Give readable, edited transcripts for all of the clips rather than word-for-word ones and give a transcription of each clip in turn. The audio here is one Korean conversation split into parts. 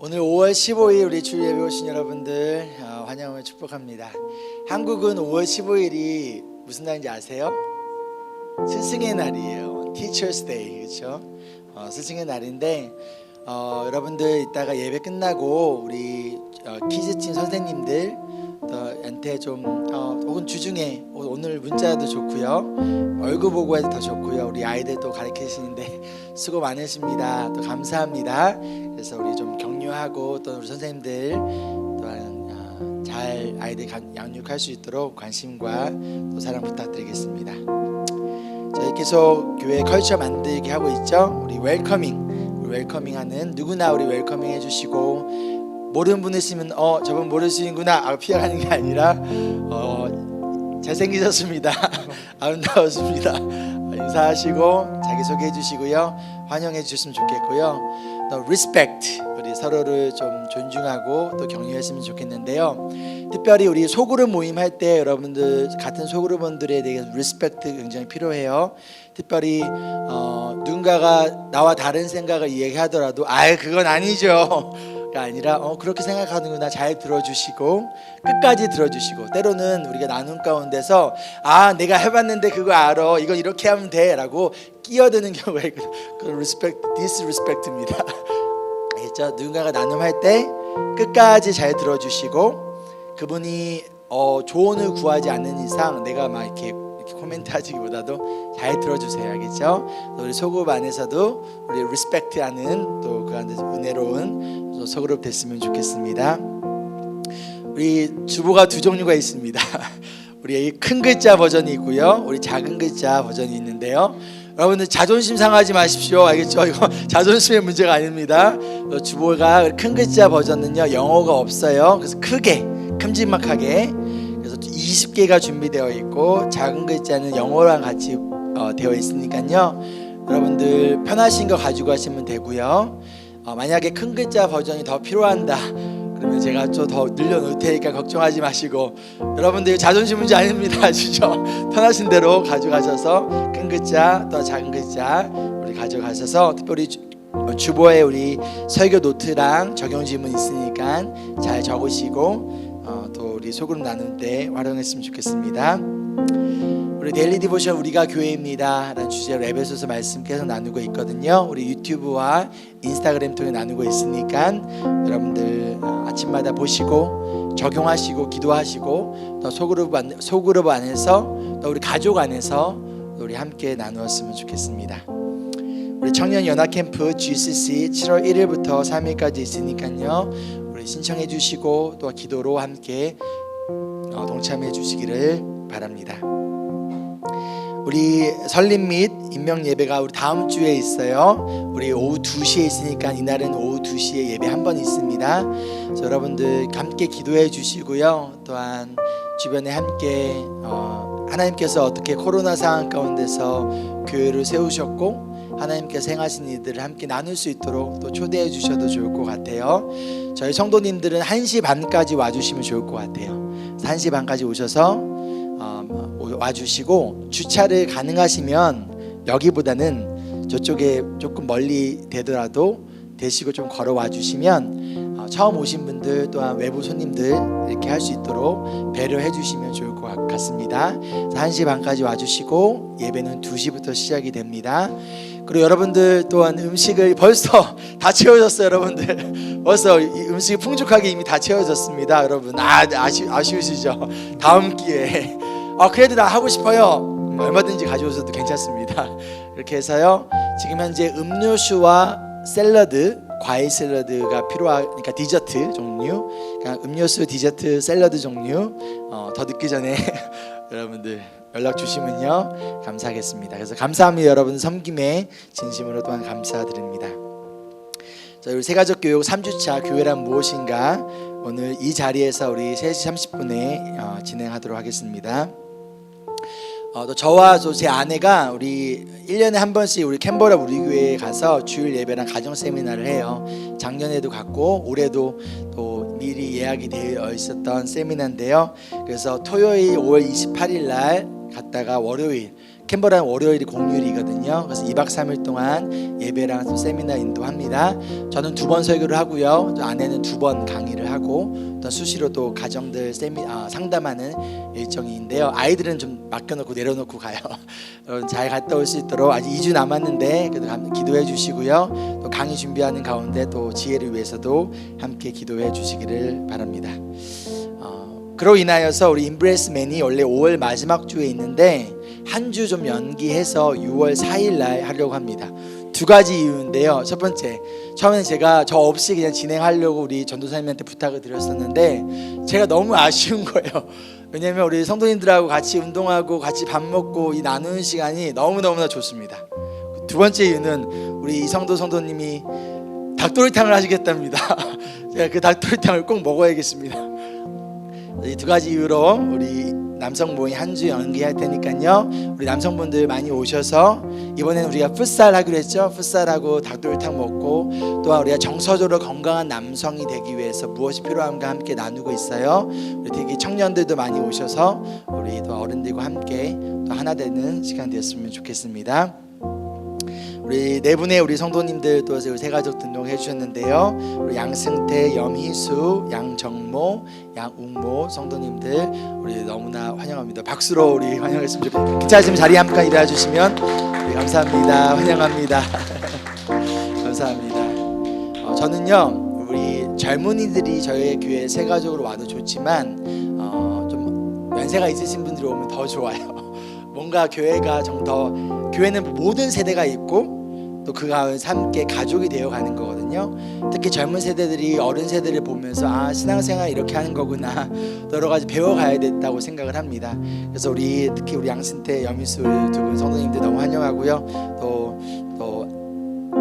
오늘 5월 15일 우리 주일 예배 오신 여러분들 환영을 축복합니다. 한국은 5월 15일이 무슨 날인지 아세요? 스승의 날이에요. Teachers Day, 그렇죠? 스승의 날인데 여러분들 이따가 예배 끝나고 우리 키즈팀 선생님들한테 좀 혹은 주중에 오늘 문자도 좋고요, 얼굴 보고 해도 더 좋고요. 우리 아이들 또 가르치시는데 수고 많으십니다. 또 감사합니다. 그래서 우리 좀 격려하고 또 우리 선생님들 또한 잘 아이들 양육할 수 있도록 관심과 또 사랑 부탁드리겠습니다. 저희 계속 교회 컬처 만들기 하고 있죠. 우리 웰커밍하는 누구나 우리 웰커밍 해주시고, 모르는 분 있으면 저분 모르시는구나 피하는 게 아니라 잘생기셨습니다. 아름다웠습니다. 인사하시고 자기소개해 주시고요, 환영해 주셨으면 좋겠고요. 또 respect, 우리 서로를 좀 존중하고 또 격려했으면 좋겠는데요. 특별히 우리 소그룹 모임 할 때 여러분들 같은 소그룹원들에 대해서 respect 굉장히 필요해요. 특별히 누군가가 나와 다른 생각을 이야기하더라도 그건 아니죠 가 아니라 그렇게 생각하는구나, 잘 들어주시고 끝까지 들어주시고, 때로는 우리가 나눔 가운데서 내가 해봤는데 그거 알아, 이건 이렇게 하면 돼 라고 끼어드는 경우가 있거든요. 그건 disrespect입니다. 알겠죠? 누군가가 나눔할 때 끝까지 잘 들어주시고, 그분이 조언을 구하지 않는 이상 내가 막 이렇게 코멘트 하시기보다도 잘 들어주세요. 알겠죠? 우리 소그룹 안에서도 우리 리스펙트하는 또 그 안에서 은혜로운 소그룹 됐으면 좋겠습니다. 우리 주보가 두 종류가 있습니다. 우리 큰 글자 버전이 있고요, 우리 작은 글자 버전이 있는데요. 여러분들 자존심 상하지 마십시오. 알겠죠? 이거 자존심의 문제가 아닙니다. 주보가 큰 글자 버전은요 영어가 없어요. 그래서 크게 큼지막하게 20개가 준비되어 있고, 작은 글자는 영어랑 같이 되어 있으니까요, 여러분들 편하신 거 가지고 가시면 되고요. 만약에 큰 글자 버전이 더 필요한다 그러면 제가 좀 더 늘려놓을 테니까 걱정하지 마시고, 여러분들 자존심 문제 아닙니다. 아시죠? 편하신 대로 가져가셔서 큰 글자 또 작은 글자 우리 가져가셔서, 특별히 주보에 우리 설교 노트랑 적용 질문 있으니까 잘 적으시고 또 우리 소그룹 나눌 때 활용했으면 좋겠습니다. 우리 데일리 디보션 우리가 교회입니다 라는 주제로 에베소서 말씀 계속 나누고 있거든요. 우리 유튜브와 인스타그램 통해 나누고 있으니까 여러분들 아침마다 보시고 적용하시고 기도하시고, 또 소그룹 안에서 또 우리 가족 안에서 우리 함께 나누었으면 좋겠습니다. 우리 청년 연합 캠프 GCC 7월 1일부터 3일까지 있으니까요, 우리 신청해 주시고 또 기도로 함께 동참해 주시기를 바랍니다. 우리 설립 및 임명 예배가 우리 다음 주에 있어요. 우리 오후 2시에 있으니까 이날은 오후 2시에 예배 한 번 있습니다. 그래서 여러분들 함께 기도해 주시고요, 또한 주변에 함께 하나님께서 어떻게 코로나 상황 가운데서 교회를 세우셨고 하나님께서 행하신 일들을 함께 나눌 수 있도록 또 초대해 주셔도 좋을 것 같아요. 저희 성도님들은 1시 반까지 와주시면 좋을 것 같아요. 1시 반까지 오셔서 와주시고, 주차를 가능하시면 여기보다는 저쪽에 조금 멀리 되더라도 되시고 좀 걸어와 주시면 처음 오신 분들 또한 외부 손님들 이렇게 할 수 있도록 배려해 주시면 좋을 것 같습니다. 1시 반까지 와주시고 예배는 2시부터 시작이 됩니다. 그리고 여러분들 또한 음식을 벌써 다 채워졌어요. 여러분들 벌써 이 음식이 풍족하게 이미 다 채워졌습니다. 여러분 아쉬우시죠? 다음 기회에 그래도 나 하고 싶어요. 얼마든지 가져오셔도 괜찮습니다. 이렇게 해서요, 지금 현재 음료수와 샐러드, 과일 샐러드가 필요하니까 디저트 종류, 그냥 음료수, 디저트, 샐러드 종류 더 늦기 전에 여러분들 연락 주시면요 감사하겠습니다. 그래서 감사합니다. 여러분 섬김에 진심으로 또한 감사드립니다. 자, 우리 새가족 교육 3주차 교회란 무엇인가, 오늘 이 자리에서 우리 3시 30분에 진행하도록 하겠습니다. 또 저와 제 아내가 우리 1년에 한 번씩 우리 캔버라 우리 교회에 가서 주일 예배랑 가정 세미나를 해요. 작년에도 갔고 올해도 또 미리 예약이 되어 있었던 세미나인데요. 그래서 토요일 5월 28일 날 갔다가 월요일 캔버라는 월요일이 공휴일이거든요. 그래서 2박 3일 동안 예배랑 또 세미나 인도합니다. 저는 2번 설교를 하고요. 또 아내는 2번 강의를 하고 또 수시로 또 가정들 상담하는 일정인데요. 아이들은 좀 맡겨놓고 내려놓고 가요. 여러분 잘 갔다 올 수 있도록 아직 2주 남았는데 그래도 기도해 주시고요. 또 강의 준비하는 가운데 또 지혜를 위해서도 함께 기도해 주시기를 바랍니다. 그로 인하여서 우리 임브레스맨이 원래 5월 마지막 주에 있는데 한 주 좀 연기해서 6월 4일 날 하려고 합니다. 2가지 이유인데요. 첫 번째, 처음에는 제가 저 없이 그냥 진행하려고 우리 전도사님한테 부탁을 드렸었는데 제가 너무 아쉬운 거예요. 왜냐면 우리 성도님들하고 같이 운동하고 같이 밥 먹고 이 나누는 시간이 너무너무나 좋습니다. 2번째 이유는 우리 이성도 성도님이 닭도리탕을 하시겠답니다. 제가 그 닭도리탕을 꼭 먹어야겠습니다. 이 2가지 이유로 우리 남성 모임 한 주 연기할 테니까요. 우리 남성분들 많이 오셔서 이번에는 우리가 풋살 하기로 했죠. 풋살하고 닭도리탕 먹고 또한 우리가 정서적으로 건강한 남성이 되기 위해서 무엇이 필요한가 함께 나누고 있어요. 우리 되게 청년들도 많이 오셔서 우리 또 어른들과 함께 또 하나 되는 시간 되었으면 좋겠습니다. 우리 4분의 우리 성도님들 또 세 가족 등록해 주셨는데요. 우리 양승태, 염희수, 양정모, 양웅모 성도님들 우리 너무나 환영합니다. 박수로 우리 환영했으면 좋겠습니다. 괜찮으시면 자리에 함께 일어나 주시면 우리 감사합니다. 환영합니다. 감사합니다. 저는요 우리 젊은이들이 저희 교회 새 가족으로 와도 좋지만 좀 연세가 있으신 분들이 오면 더 좋아요. 뭔가 교회가 좀 더 교회는 모든 세대가 있고 또 그 가운데 함께 가족이 되어가는 거거든요. 특히 젊은 세대들이 어른 세대를 보면서 아 신앙생활 이렇게 하는 거구나 여러 가지 배워가야 됐다고 생각을 합니다. 그래서 우리 특히 우리 양승태, 염희수 2분 성도님들 너무 환영하고요. 또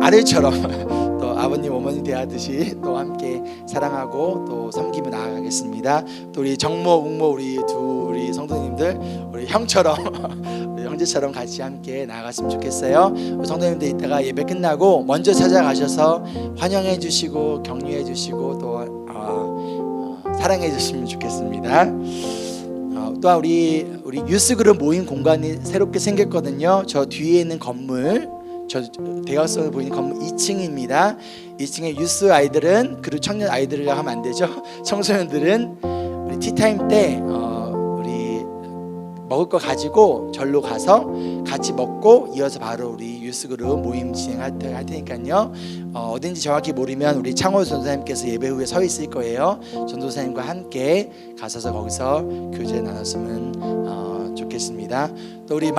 아들처럼 또 아버님 어머니 대하듯이 또 함께 사랑하고 또 섬기며 나아가겠습니다. 또 우리 정모, 웅모 우리 성도님들 우리 형처럼 우리 형제처럼 같이 함께 나아갔으면 좋겠어요. 우리 성도님들 이따가 예배 끝나고 먼저 찾아가셔서 환영해 주시고 격려해 주시고 또 사랑해 주시면 좋겠습니다. 또한 우리 유스그룹 모임 공간이 새롭게 생겼거든요. 저 뒤에 있는 건물 저 대각선을 보이는 건물 2층입니다. 2층에 유스 아이들은 그리고 청년 아이들이라고 하면 안 되죠. 청소년들은 우리 티타임 때 우리 먹을 거 가지고 절로 가서 같이 먹고 이어서 바로 우리 유스그룹 모임 진행할 테니까요. 어딘지 정확히 모르면 우리 창호 전도사님께서 예배 후에 서 있을 거예요. 전도사님과 함께 가셔서 거기서 교제 나눴으면 좋겠습니다. 또 우리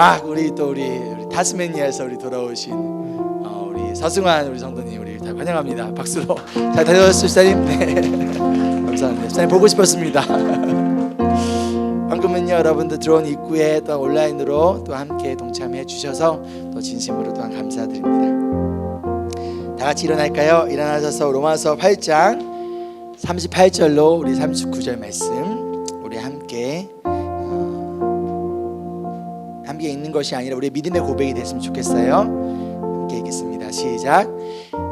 타스메니아에서 우리 돌아오신 우리 서승환 우리 성도님 우리 다 환영합니다. 박수로 잘 다녀오셨어요, 집사님? 네. 감사합니다. 집사님 보고 싶었습니다. 방금은요 여러분들 들어온 입구에 또 온라인으로 또 함께 동참해 주셔서 또 진심으로 또한 감사드립니다. 다 같이 일어날까요? 일어나셔서 로마서 8장 38절로 우리 39절 말씀 우리 함께 읽는 것이 아니라 우리의 믿음의 고백이 됐으면 좋겠어요. 함께 읽겠습니다. 시작.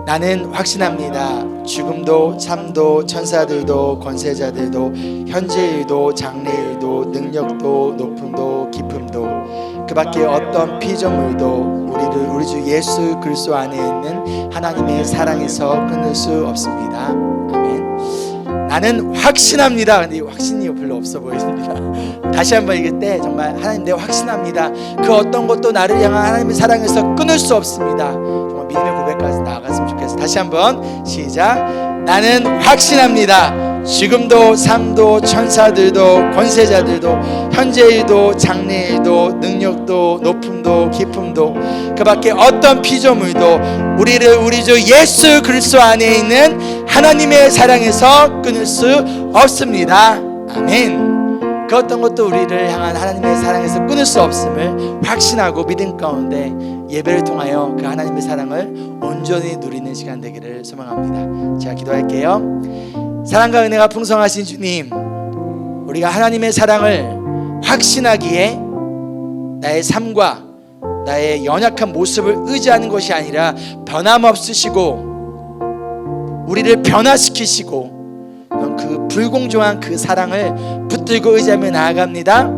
나는 확신합니다. 죽음도 삶도 천사들도 권세자들도 현재일도 장래일도 능력도 높음도 깊음도 그 밖에 어떤 피조물도 우리를 우리 주 예수 그리스도 안에 있는 하나님의 사랑에서 끊을 수 없습니다. 아멘. 나는 확신합니다. 근데 이 확신이 별로 없어 보입니다. 다시 한번 읽을 때 정말 하나님 내가 확신합니다. 그 어떤 것도 나를 향한 하나님의 사랑에서 끊을 수 없습니다. 정말 믿음의 고백까지 나아갔으면 좋겠어요. 다시 한번 시작. 나는 확신합니다. 지금도 삶도 천사들도 권세자들도 현재일도 장래일도 능력도 높음도 깊음도 그 밖에 어떤 피조물도 우리를 우리 주 예수 그리스도 안에 있는 하나님의 사랑에서 끊을 수 없습니다. 아멘. 그 어떤 것도 우리를 향한 하나님의 사랑에서 끊을 수 없음을 확신하고 믿음 가운데 예배를 통하여 그 하나님의 사랑을 온전히 누리는 시간 되기를 소망합니다. 제가 기도할게요. 사랑과 은혜가 풍성하신 주님, 우리가 하나님의 사랑을 확신하기에 나의 삶과 나의 연약한 모습을 의지하는 것이 아니라 변함없으시고 우리를 변화시키시고 그 불공정한 그 사랑을 붙들고 의지하며 나아갑니다.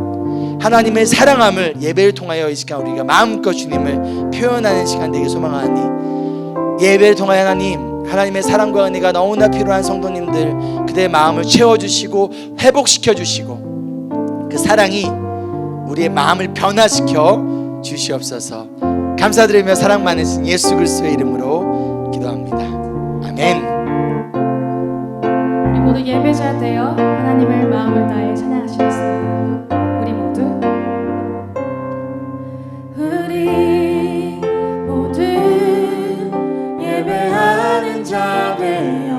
하나님의 사랑함을 예배를 통하여 이 시간 우리가 마음껏 주님을 표현하는 시간 되길 소망하니, 예배를 통하여 하나님의 사랑과 은혜가 너무나 필요한 성도님들 그대의 마음을 채워주시고 회복시켜주시고 그 사랑이 우리의 마음을 변화시켜 주시옵소서. 감사드리며 사랑 많으신 예수 그리스도의 이름으로 기도합니다. 아멘. 우리 모두 예배자 되어 하나님을 마음을 다해 찬양하시겠습니다. 우리 모두 예배하는 자 되어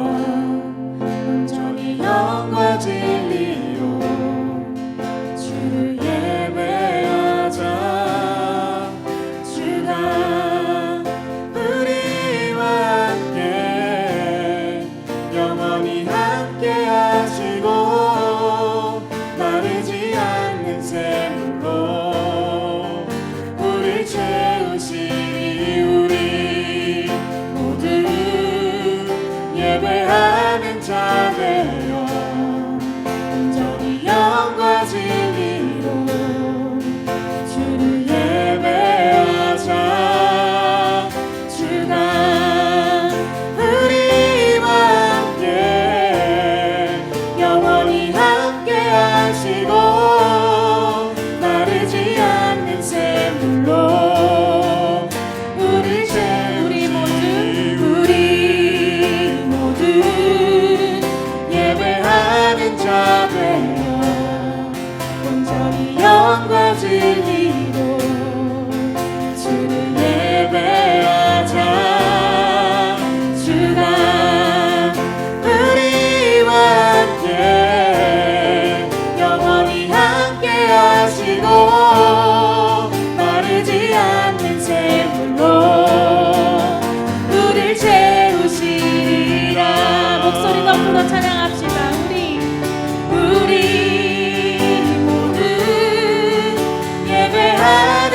온전히 영과 진리로 주를 예배하자. 주가 우리와 함께 영원히 함께 하시고 마르지 않는 샘물로 우릴 채우시니 우리 모두 예배하는 자 되어 온전히 영과 진리로 주를 예배하자. 주가 우리와 함께 영원히 함께 하시고 마르지 않는 샘물로 우리 모두 예배하는 자 되어 온전히 영과 진리로 주를 예배하자. 주가 우리와 함께 영원히 함께 하시고 마르지 않는 샘물로 우릴 채우시리라. 목소리 높여 찬양합시다. 우리 모두 예배하는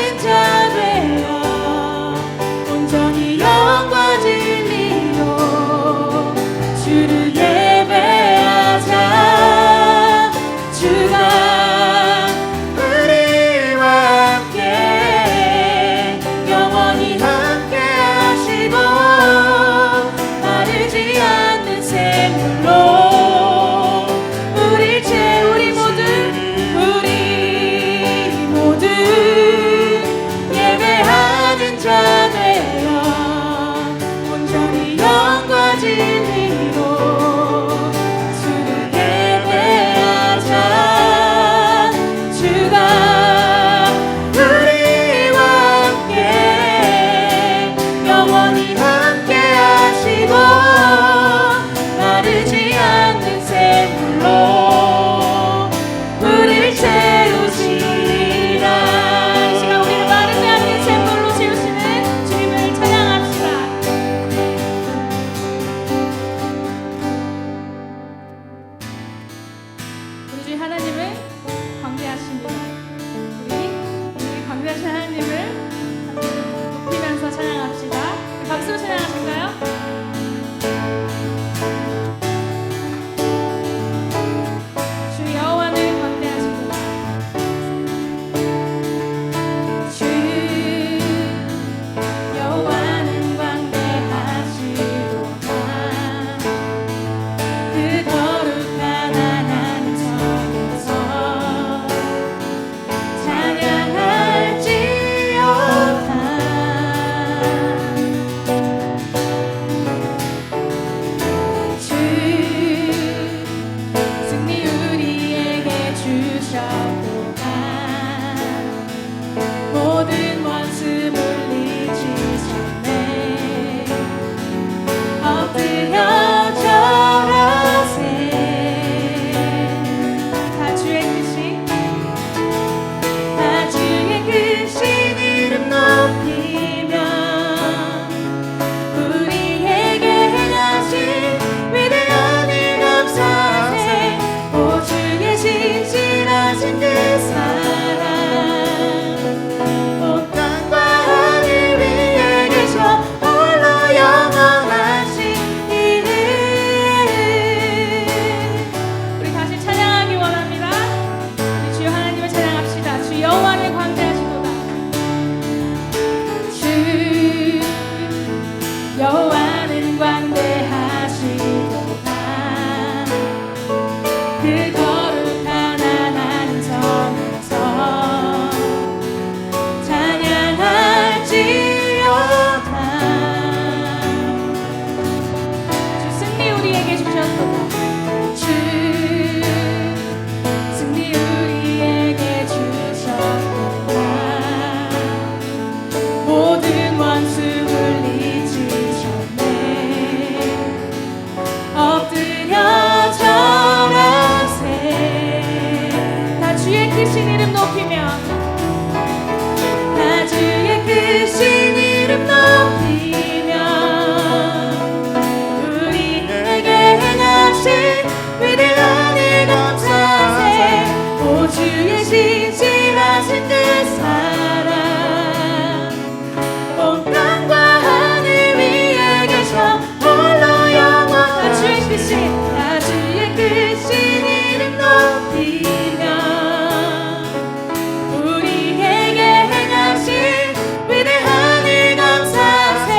높이며 나 주의 크신 이름 높이며 우리에게 행하신 위대한 일 감사세 오 주의 신실하신 그 사랑 온 땅과 하늘 위에 계셔 홀로 영원한 주의 크신 나 주의 크신 이름 높이며 우리에게 행하신 위대한 일 감사세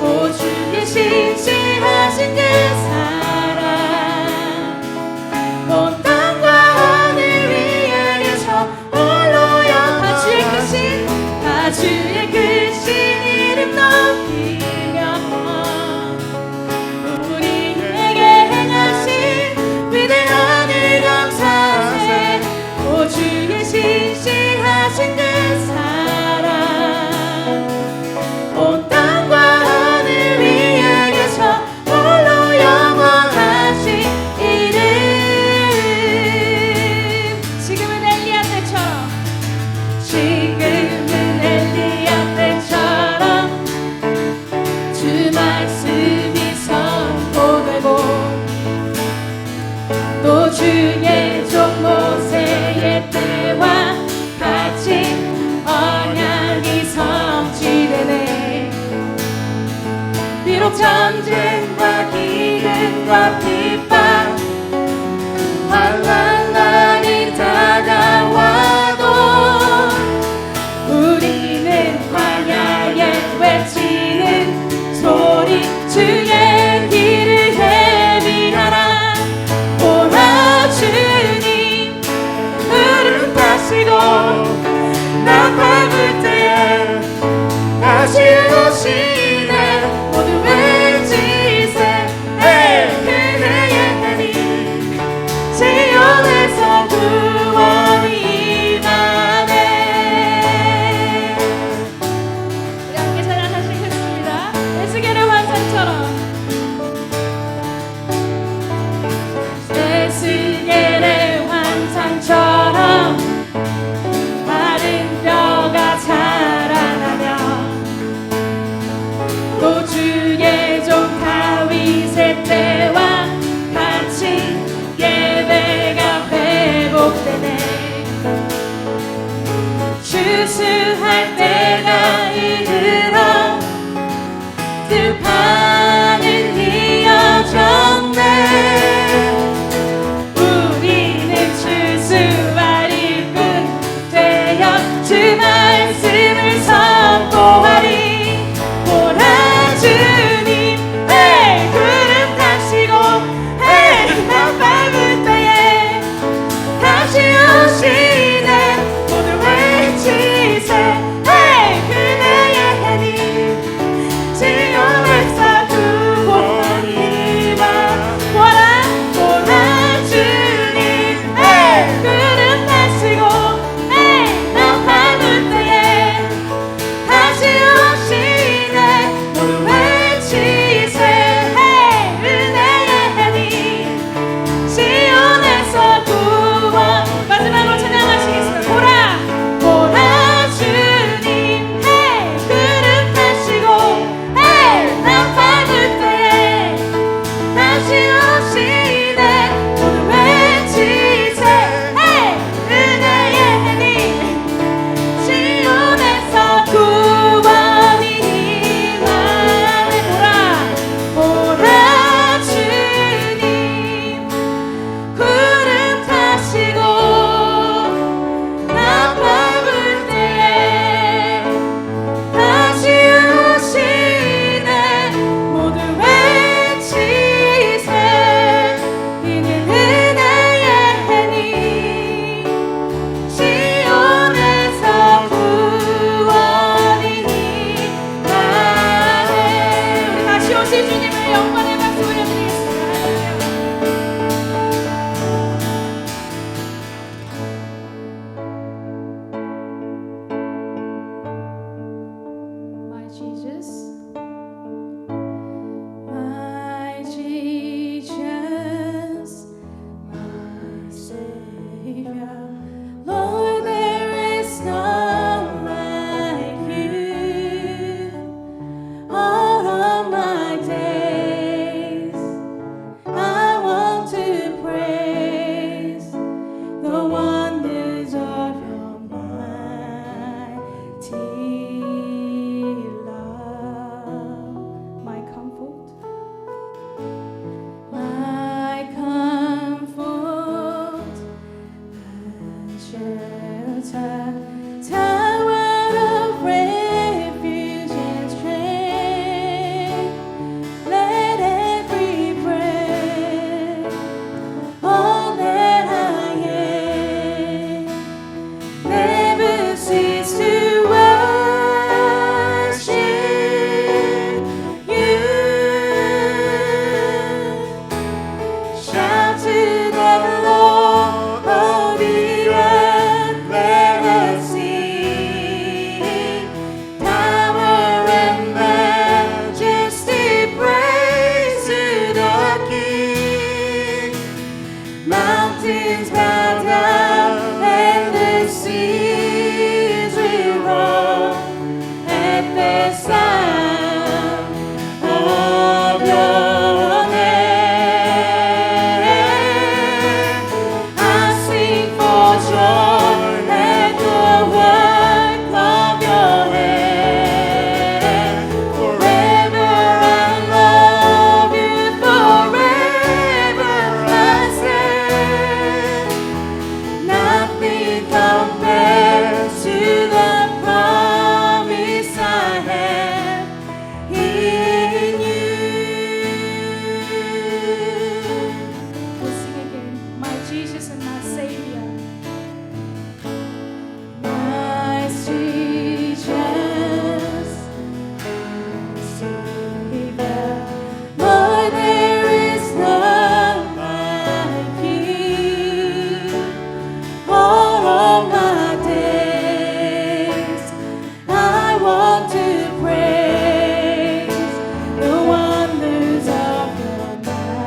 오 주의 신실하신 그 사랑 온 땅과 하늘 위에 계셔 홀로 영원한 주의 크신 나 주의 크신 이름 높이며 우리에게 행하신 위대한 일 감사세 오 주의 신실하신 그 사랑 온 땅과 하늘 위에 계셔 홀로 영원하신 이름 지금은 엘리야 때처럼 지금은 엘리야 때처럼 주 말씀이 선포되고 또 주의 종 모세의 때와 같이 언약이 성취되네 비록 전쟁과 기근과 핍박 환난 날이 다가와도 우리는 광야에 외치는 소리 주의 길을 헤비하라 오라 주님 흐름 타시고 나 밟을 때에 다시 오시네 모두 외치세 그대의 힘이 지연에서 구원이 임하네 우리 함께 찬양하시겠습니다. 에스겔의 환상처럼 에스겔의 환상처럼 마른 뼈가 자라나며 shelter, tower of refuge and strength. Let every breath, all that I am, never cease to worship you. Shout to the Lord, oh the earth, let us sing. Power and majesty, praise to the King. Mountains bow down and the seas will roar at the sound of your name. I sing for joy at the work of your hand. Forever I love you, forever I stand. Nothing compares to the promise I have in you. We'll sing again. My Jesus and my Savior. My Jesus, Savior. Lord, there is none like you. All of my days, I want to praise the wonders of your mighty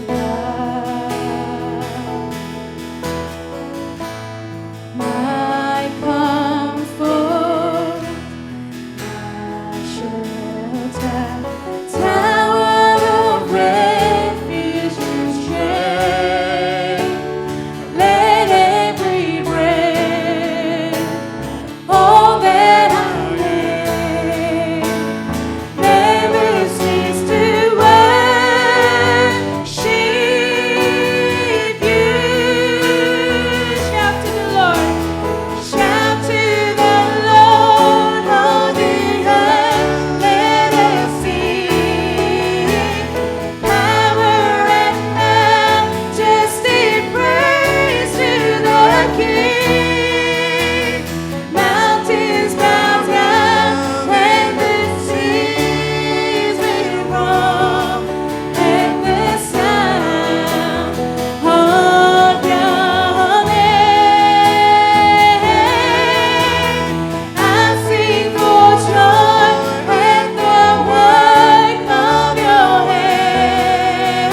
love. My comfort, my shelter, tower of refuge and strength. Let every breath, all that I am, never cease to worship you. Shout to the Lord. Shout to the Lord, all the earth, let us sing. Power and majesty, praise to the King. Mountains bow down and the seas will roar at the sound of your name. I sing for joy at the work of your hand.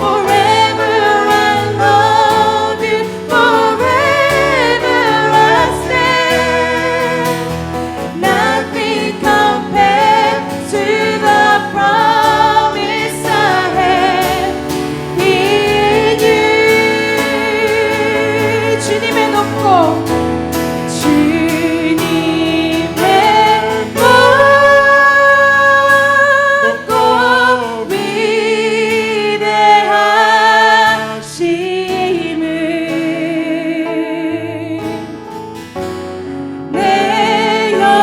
Forever I love you, forever I stand. Nothing compares to the promise I have in you. 주님의 높고 주님의 높고 위대하심을 내 영혼이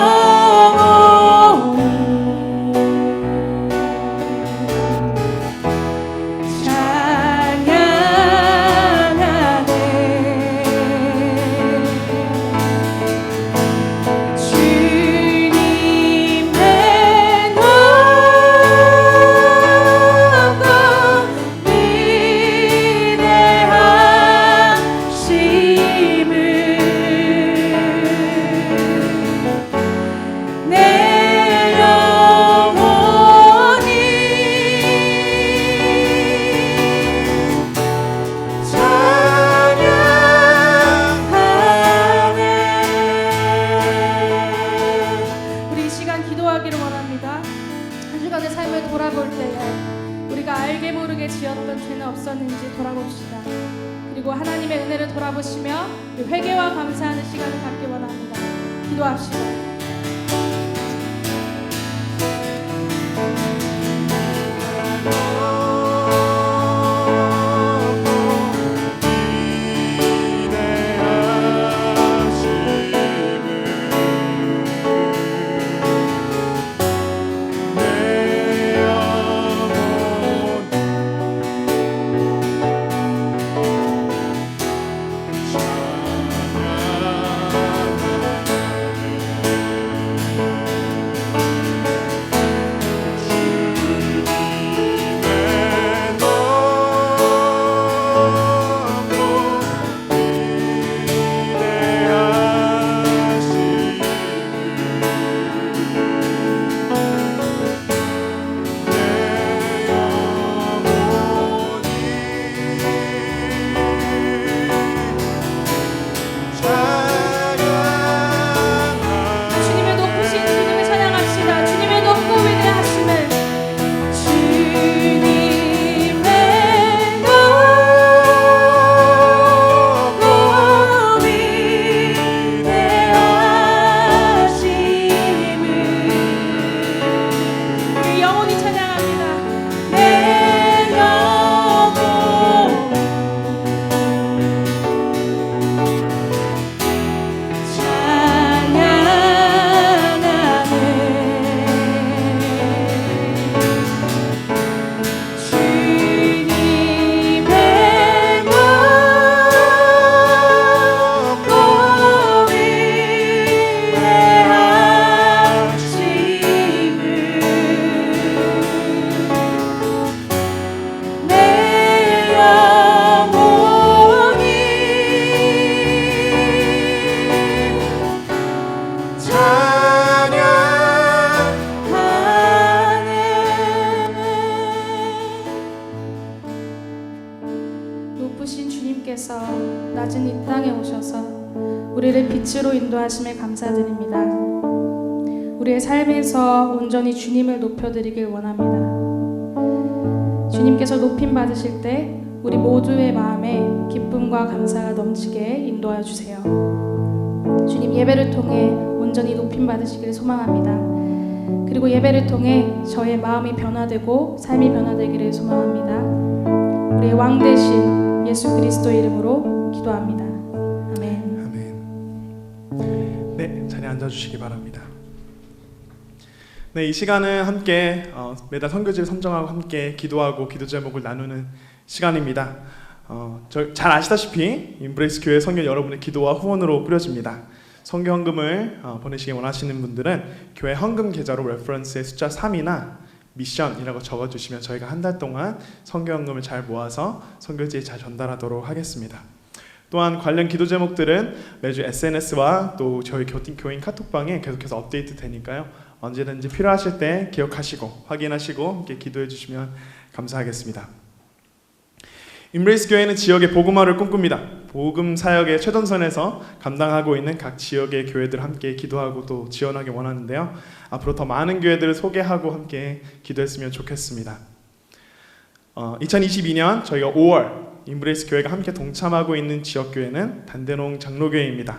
찬양하네. 주님의 높고 위대하심을 내 영혼이 찬양하네. 우리 이 시간 기도하기를 원합니다. 한 주간의 삶을 돌아볼 때에 우리가 알게 모르게 지었던 죄는 없었는지 돌아봅시다. 그리고 하나님의 은혜를 돌아보시며 회개와 감사하는 시간을 갖기 원합니다. 기도합시다. 하나님께서 낮은 이 땅에 오셔서 우리를 빛으로 인도하심에 감사드립니다. 우리의 삶에서 온전히 주님을 높여드리길 원합니다. 주님께서 높임 받으실 때 우리 모두의 마음에 기쁨과 감사가 넘치게 인도하여 주세요. 주님, 예배를 통해 온전히 높임 받으시길 소망합니다. 그리고 예배를 통해 저의 마음이 변화되고 삶이 변화되기를 소망합니다. 우리의 왕 되신 예수 그리스도의 이름으로 기도합니다. 아멘. 아멘. 네, 자리에 앉아주시기 바랍니다. 네, 이 시간은 함께 매달 선교지를 선정하고 함께 기도하고 기도 제목을 나누는 시간입니다. 잘 아시다시피 인브레이스 교회 성교 여러분의 기도와 후원으로 꾸려집니다. 선교 헌금을 보내시기 원하시는 분들은 교회 헌금 계좌로 레퍼런스에 숫자 3이나 미션이라고 적어주시면 저희가 한 달 동안 선교 헌금을 잘 모아서 선교지에 잘 전달하도록 하겠습니다. 또한 관련 기도 제목들은 매주 SNS와 또 저희 교인 카톡방에 계속해서 업데이트 되니까요. 언제든지 필요하실 때 기억하시고 확인하시고 함께 기도해 주시면 감사하겠습니다. 인브레이스 교회는 지역의 복음화를 꿈꿉니다. 복음 사역의 최전선에서 감당하고 있는 각 지역의 교회들 함께 기도하고 또 지원하기 원하는데요. 앞으로 더 많은 교회들을 소개하고 함께 기도했으면 좋겠습니다. 2022년 저희가 5월 인브레이스 교회가 함께 동참하고 있는 지역 교회는 단대농 장로교회입니다.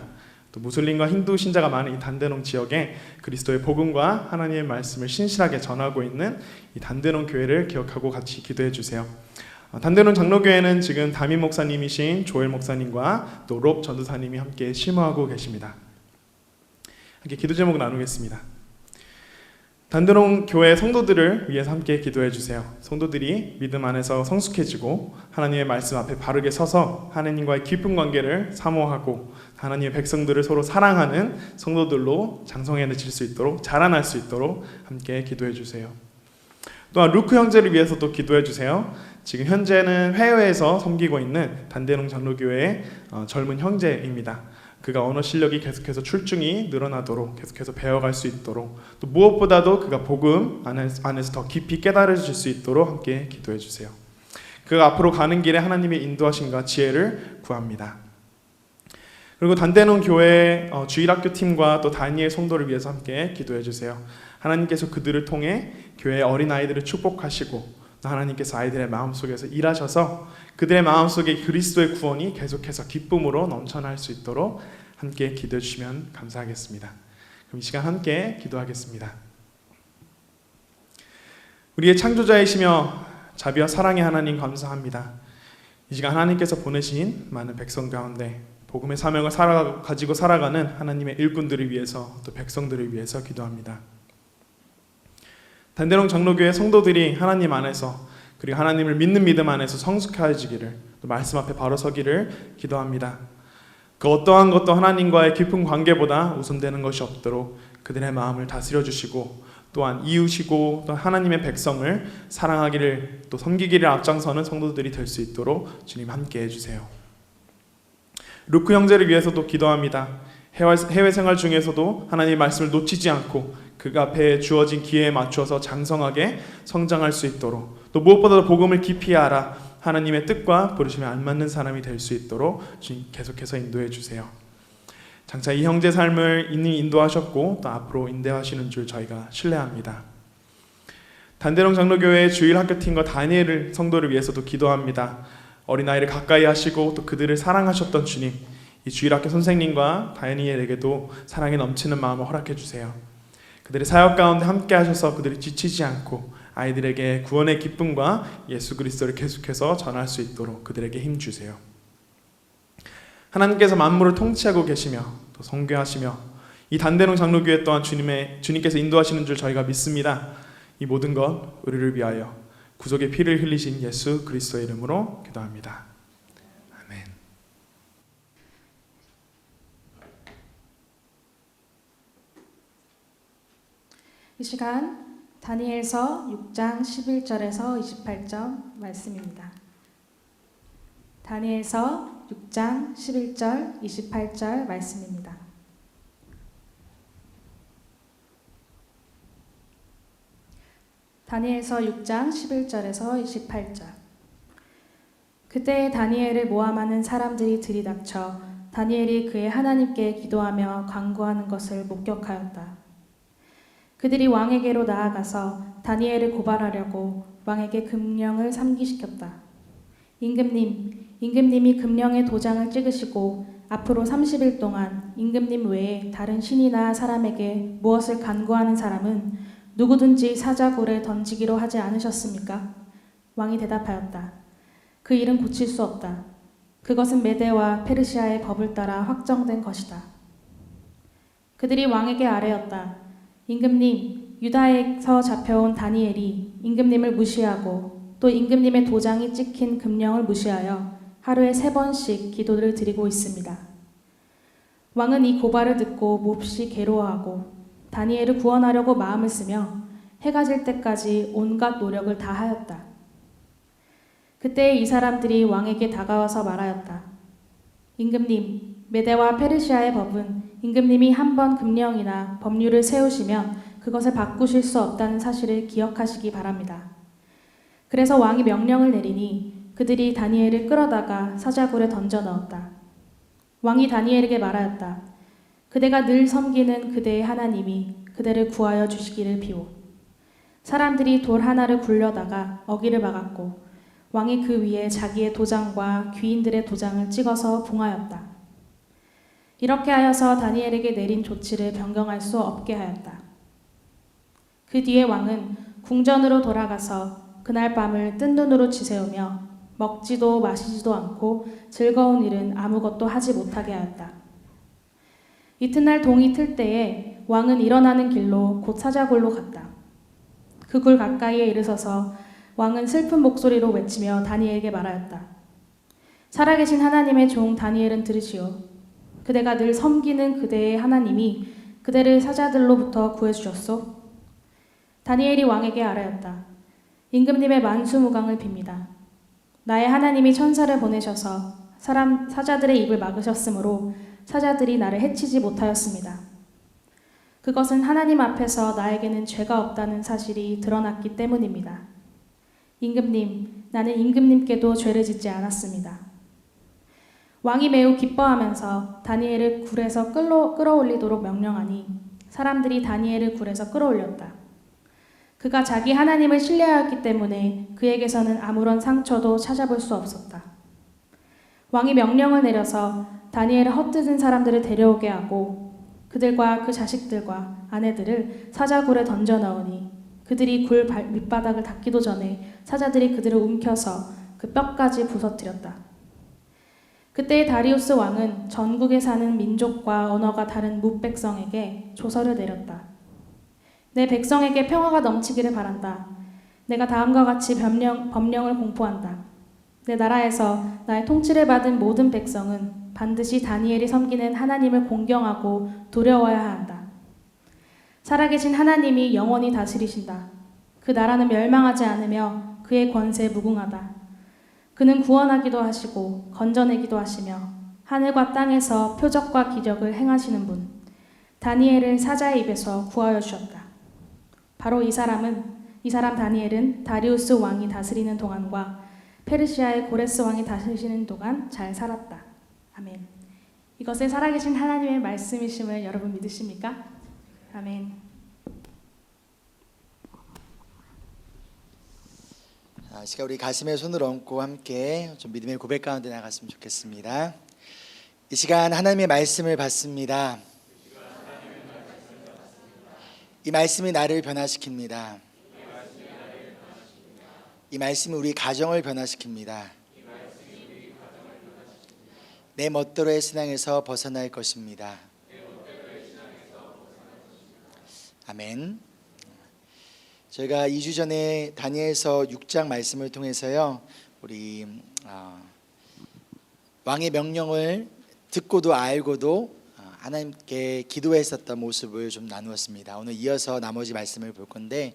또 무슬림과 힌두 신자가 많은 이 단대농 지역에 그리스도의 복음과 하나님의 말씀을 신실하게 전하고 있는 이 단대농 교회를 기억하고 같이 기도해 주세요. 단대농 장로교회는 지금 담임 목사님이신 조엘 목사님과 또 롭 전도사님이 함께 심호하고 계십니다. 함께 기도 제목 나누겠습니다. 단대농 교회 성도들을 위해서 함께 기도해 주세요. 성도들이 믿음 안에서 성숙해지고 하나님의 말씀 앞에 바르게 서서 하나님과의 깊은 관계를 사모하고 하나님의 백성들을 서로 사랑하는 성도들로 장성해질 수 있도록 자라날 수 있도록 함께 기도해 주세요. 또한 루크 형제를 위해서도 기도해 주세요. 지금 현재는 해외에서 섬기고 있는 단대농 장로교회의 젊은 형제입니다. 그가 언어 실력이 계속해서 출중이 늘어나도록 계속해서 배워갈 수 있도록 또 무엇보다도 그가 복음 안에서 더 깊이 깨달아질 수 있도록 함께 기도해 주세요. 그가 앞으로 가는 길에 하나님의 인도하심과 지혜를 구합니다. 그리고 단대농 교회 주일학교 팀과 또 다니엘 성도를 위해서 함께 기도해 주세요. 하나님께서 그들을 통해 교회의 어린아이들을 축복하시고 하나님께서 아이들의 마음속에서 일하셔서 그들의 마음속에 그리스도의 구원이 계속해서 기쁨으로 넘쳐날 수 있도록 함께 기도해 주시면 감사하겠습니다. 그럼 이 시간 함께 기도하겠습니다. 우리의 창조자이시며 자비와 사랑의 하나님 감사합니다. 이 시간 하나님께서 보내신 많은 백성 가운데 복음의 사명을 가지고 살아가는 하나님의 일꾼들을 위해서 또 백성들을 위해서 기도합니다. 단대농 장로교회 성도들이 하나님 안에서 그리고 하나님을 믿는 믿음 안에서 성숙해지기를 또 말씀 앞에 바로 서기를 기도합니다. 그 어떠한 것도 하나님과의 깊은 관계보다 우선되는 것이 없도록 그들의 마음을 다스려 주시고 또한 이웃이고 또 하나님의 백성을 사랑하기를 또 섬기기를 앞장서는 성도들이 될 수 있도록 주님 함께 해주세요. 루크 형제를 위해서도 기도합니다. 해외 생활 중에서도 하나님의 말씀을 놓치지 않고 그 앞에 주어진 기회에 맞춰서 장성하게 성장할 수 있도록 또 무엇보다도 복음을 깊이 알아 하나님의 뜻과 부르심에 알맞는 사람이 될 수 있도록 주님 계속해서 인도해 주세요. 장차 이 형제 삶을 이미 인도하셨고 또 앞으로 인도하시는 줄 저희가 신뢰합니다. 단대농 장로교회 주일학교팀과 다니엘 성도를 위해서도 기도합니다. 어린아이를 가까이 하시고 또 그들을 사랑하셨던 주님, 이 주일학교 선생님과 다니엘에게도 사랑이 넘치는 마음을 허락해 주세요. 그들의 사역 가운데 함께 하셔서 그들이 지치지 않고 아이들에게 구원의 기쁨과 예수 그리스도를 계속해서 전할 수 있도록 그들에게 힘 주세요. 하나님께서 만물을 통치하고 계시며 또 선교하시며 이 단대농 장로교회 또한 주님께서 인도하시는 줄 저희가 믿습니다. 이 모든 것 우리를 위하여 구속의 피를 흘리신 예수 그리스도의 이름으로 기도합니다. 아멘. 이 시간 다니엘서 6장 11절에서 28절 말씀입니다. 다니엘서 6장 11절 28절 말씀입니다. 다니엘서 6장 11절에서 28절. 그때 다니엘을 모함하는 사람들이 들이닥쳐 다니엘이 그의 하나님께 기도하며 간구하는 것을 목격하였다. 그들이 왕에게로 나아가서 다니엘을 고발하려고 왕에게 금령을 상기시켰다. 임금님이 금령의 도장을 찍으시고 앞으로 30일 동안 임금님 외에 다른 신이나 사람에게 무엇을 간구하는 사람은 누구든지 사자굴에 던지기로 하지 않으셨습니까? 왕이 대답하였다. 그 일은 고칠 수 없다. 그것은 메대와 페르시아의 법을 따라 확정된 것이다. 그들이 왕에게 아뢰었다. 임금님, 유다에서 잡혀온 다니엘이 임금님을 무시하고 또 임금님의 도장이 찍힌 금령을 무시하여 하루에 3번씩 기도를 드리고 있습니다. 왕은 이 고발을 듣고 몹시 괴로워하고 다니엘을 구원하려고 마음을 쓰며 해가 질 때까지 온갖 노력을 다하였다. 그때 이 사람들이 왕에게 다가와서 말하였다. 임금님, 메대와 페르시아의 법은 임금님이 한 번 금령이나 법률을 세우시면 그것을 바꾸실 수 없다는 사실을 기억하시기 바랍니다. 그래서 왕이 명령을 내리니 그들이 다니엘을 끌어다가 사자굴에 던져 넣었다. 왕이 다니엘에게 말하였다. 그대가 늘 섬기는 그대의 하나님이 그대를 구하여 주시기를 비오. 사람들이 돌 하나를 굴려다가 어기를 막았고 왕이 그 위에 자기의 도장과 귀인들의 도장을 찍어서 봉하였다. 이렇게 하여서 다니엘에게 내린 조치를 변경할 수 없게 하였다. 그 뒤에 왕은 궁전으로 돌아가서 그날 밤을 뜬 눈으로 지새우며 먹지도 마시지도 않고 즐거운 일은 아무것도 하지 못하게 하였다. 이튿날 동이 틀 때에 왕은 일어나는 길로 곧 사자굴로 갔다. 그 굴 가까이에 이르러서 왕은 슬픈 목소리로 외치며 다니엘에게 말하였다. 살아계신 하나님의 종 다니엘은 들으시오. 그대가 늘 섬기는 그대의 하나님이 그대를 사자들로부터 구해주셨소. 다니엘이 왕에게 아뢰었다. 임금님의 만수무강을 빕니다. 나의 하나님이 천사를 보내셔서 사자들의 입을 막으셨으므로 사자들이 나를 해치지 못하였습니다. 그것은 하나님 앞에서 나에게는 죄가 없다는 사실이 드러났기 때문입니다. 임금님, 나는 임금님께도 죄를 짓지 않았습니다. 왕이 매우 기뻐하면서 다니엘을 굴에서 끌어올리도록 명령하니 사람들이 다니엘을 굴에서 끌어올렸다. 그가 자기 하나님을 신뢰하였기 때문에 그에게서는 아무런 상처도 찾아볼 수 없었다. 왕이 명령을 내려서 다니엘을 헛뜯은 사람들을 데려오게 하고 그들과 그 자식들과 아내들을 사자굴에 던져 넣으니 그들이 굴 밑바닥을 닿기도 전에 사자들이 그들을 움켜서 그 뼈까지 부서뜨렸다. 그때 다리우스 왕은 전국에 사는 민족과 언어가 다른 뭇백성에게 조서를 내렸다. 내 백성에게 평화가 넘치기를 바란다. 내가 다음과 같이 법령을 공포한다. 내 나라에서 나의 통치를 받은 모든 백성은 반드시 다니엘이 섬기는 하나님을 공경하고 두려워야 한다. 살아계신 하나님이 영원히 다스리신다. 그 나라는 멸망하지 않으며 그의 권세 무궁하다. 그는 구원하기도 하시고 건져내기도 하시며 하늘과 땅에서 표적과 기적을 행하시는 분, 다니엘을 사자의 입에서 구하여 주셨다. 바로 이 사람 다니엘은 다리우스 왕이 다스리는 동안과 페르시아의 고레스 왕이 다스리시는 동안 잘 살았다. 아멘. 이것은 살아계신 하나님의 말씀이심을 여러분 믿으십니까? 아멘. 이 시간 우리 가슴에 손을 얹고 함께 좀 믿음의 고백 가운데 나갔으면 좋겠습니다. 이 시간 하나님의 말씀을 받습니다. 이 말씀이 나를 변화시킵니다. 이 말씀이 우리 가정을 변화시킵니다. 내 멋대로의 신앙에서 벗어날 것입니다. 아멘. 저희가 2주 전에 다니엘서 6장 말씀을 통해서요, 우리 왕의 명령을 듣고도 알고도 하나님께 기도했었던 모습을 좀 나누었습니다. 오늘 이어서 나머지 말씀을 볼 건데,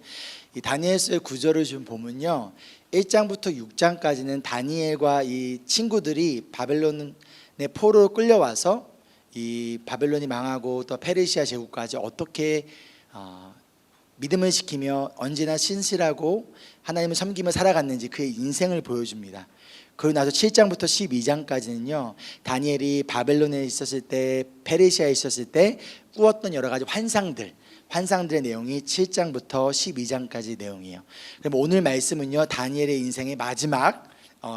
이 다니엘서의 구절을 좀 보면요, 1장부터 6장까지는 다니엘과 이 친구들이 바벨론의 포로로 끌려와서 이 바벨론이 망하고 또 페르시아 제국까지 어떻게 믿음을 지키며 언제나 신실하고 하나님을 섬기며 살아갔는지 그의 인생을 보여줍니다. 그리고 나서 7장부터 12장까지는요 다니엘이 바벨론에 있었을 때 페르시아에 있었을 때 꾸었던 여러 가지 환상들의 내용이 7장부터 12장까지 내용이에요. 그럼 오늘 말씀은요 다니엘의 인생의 마지막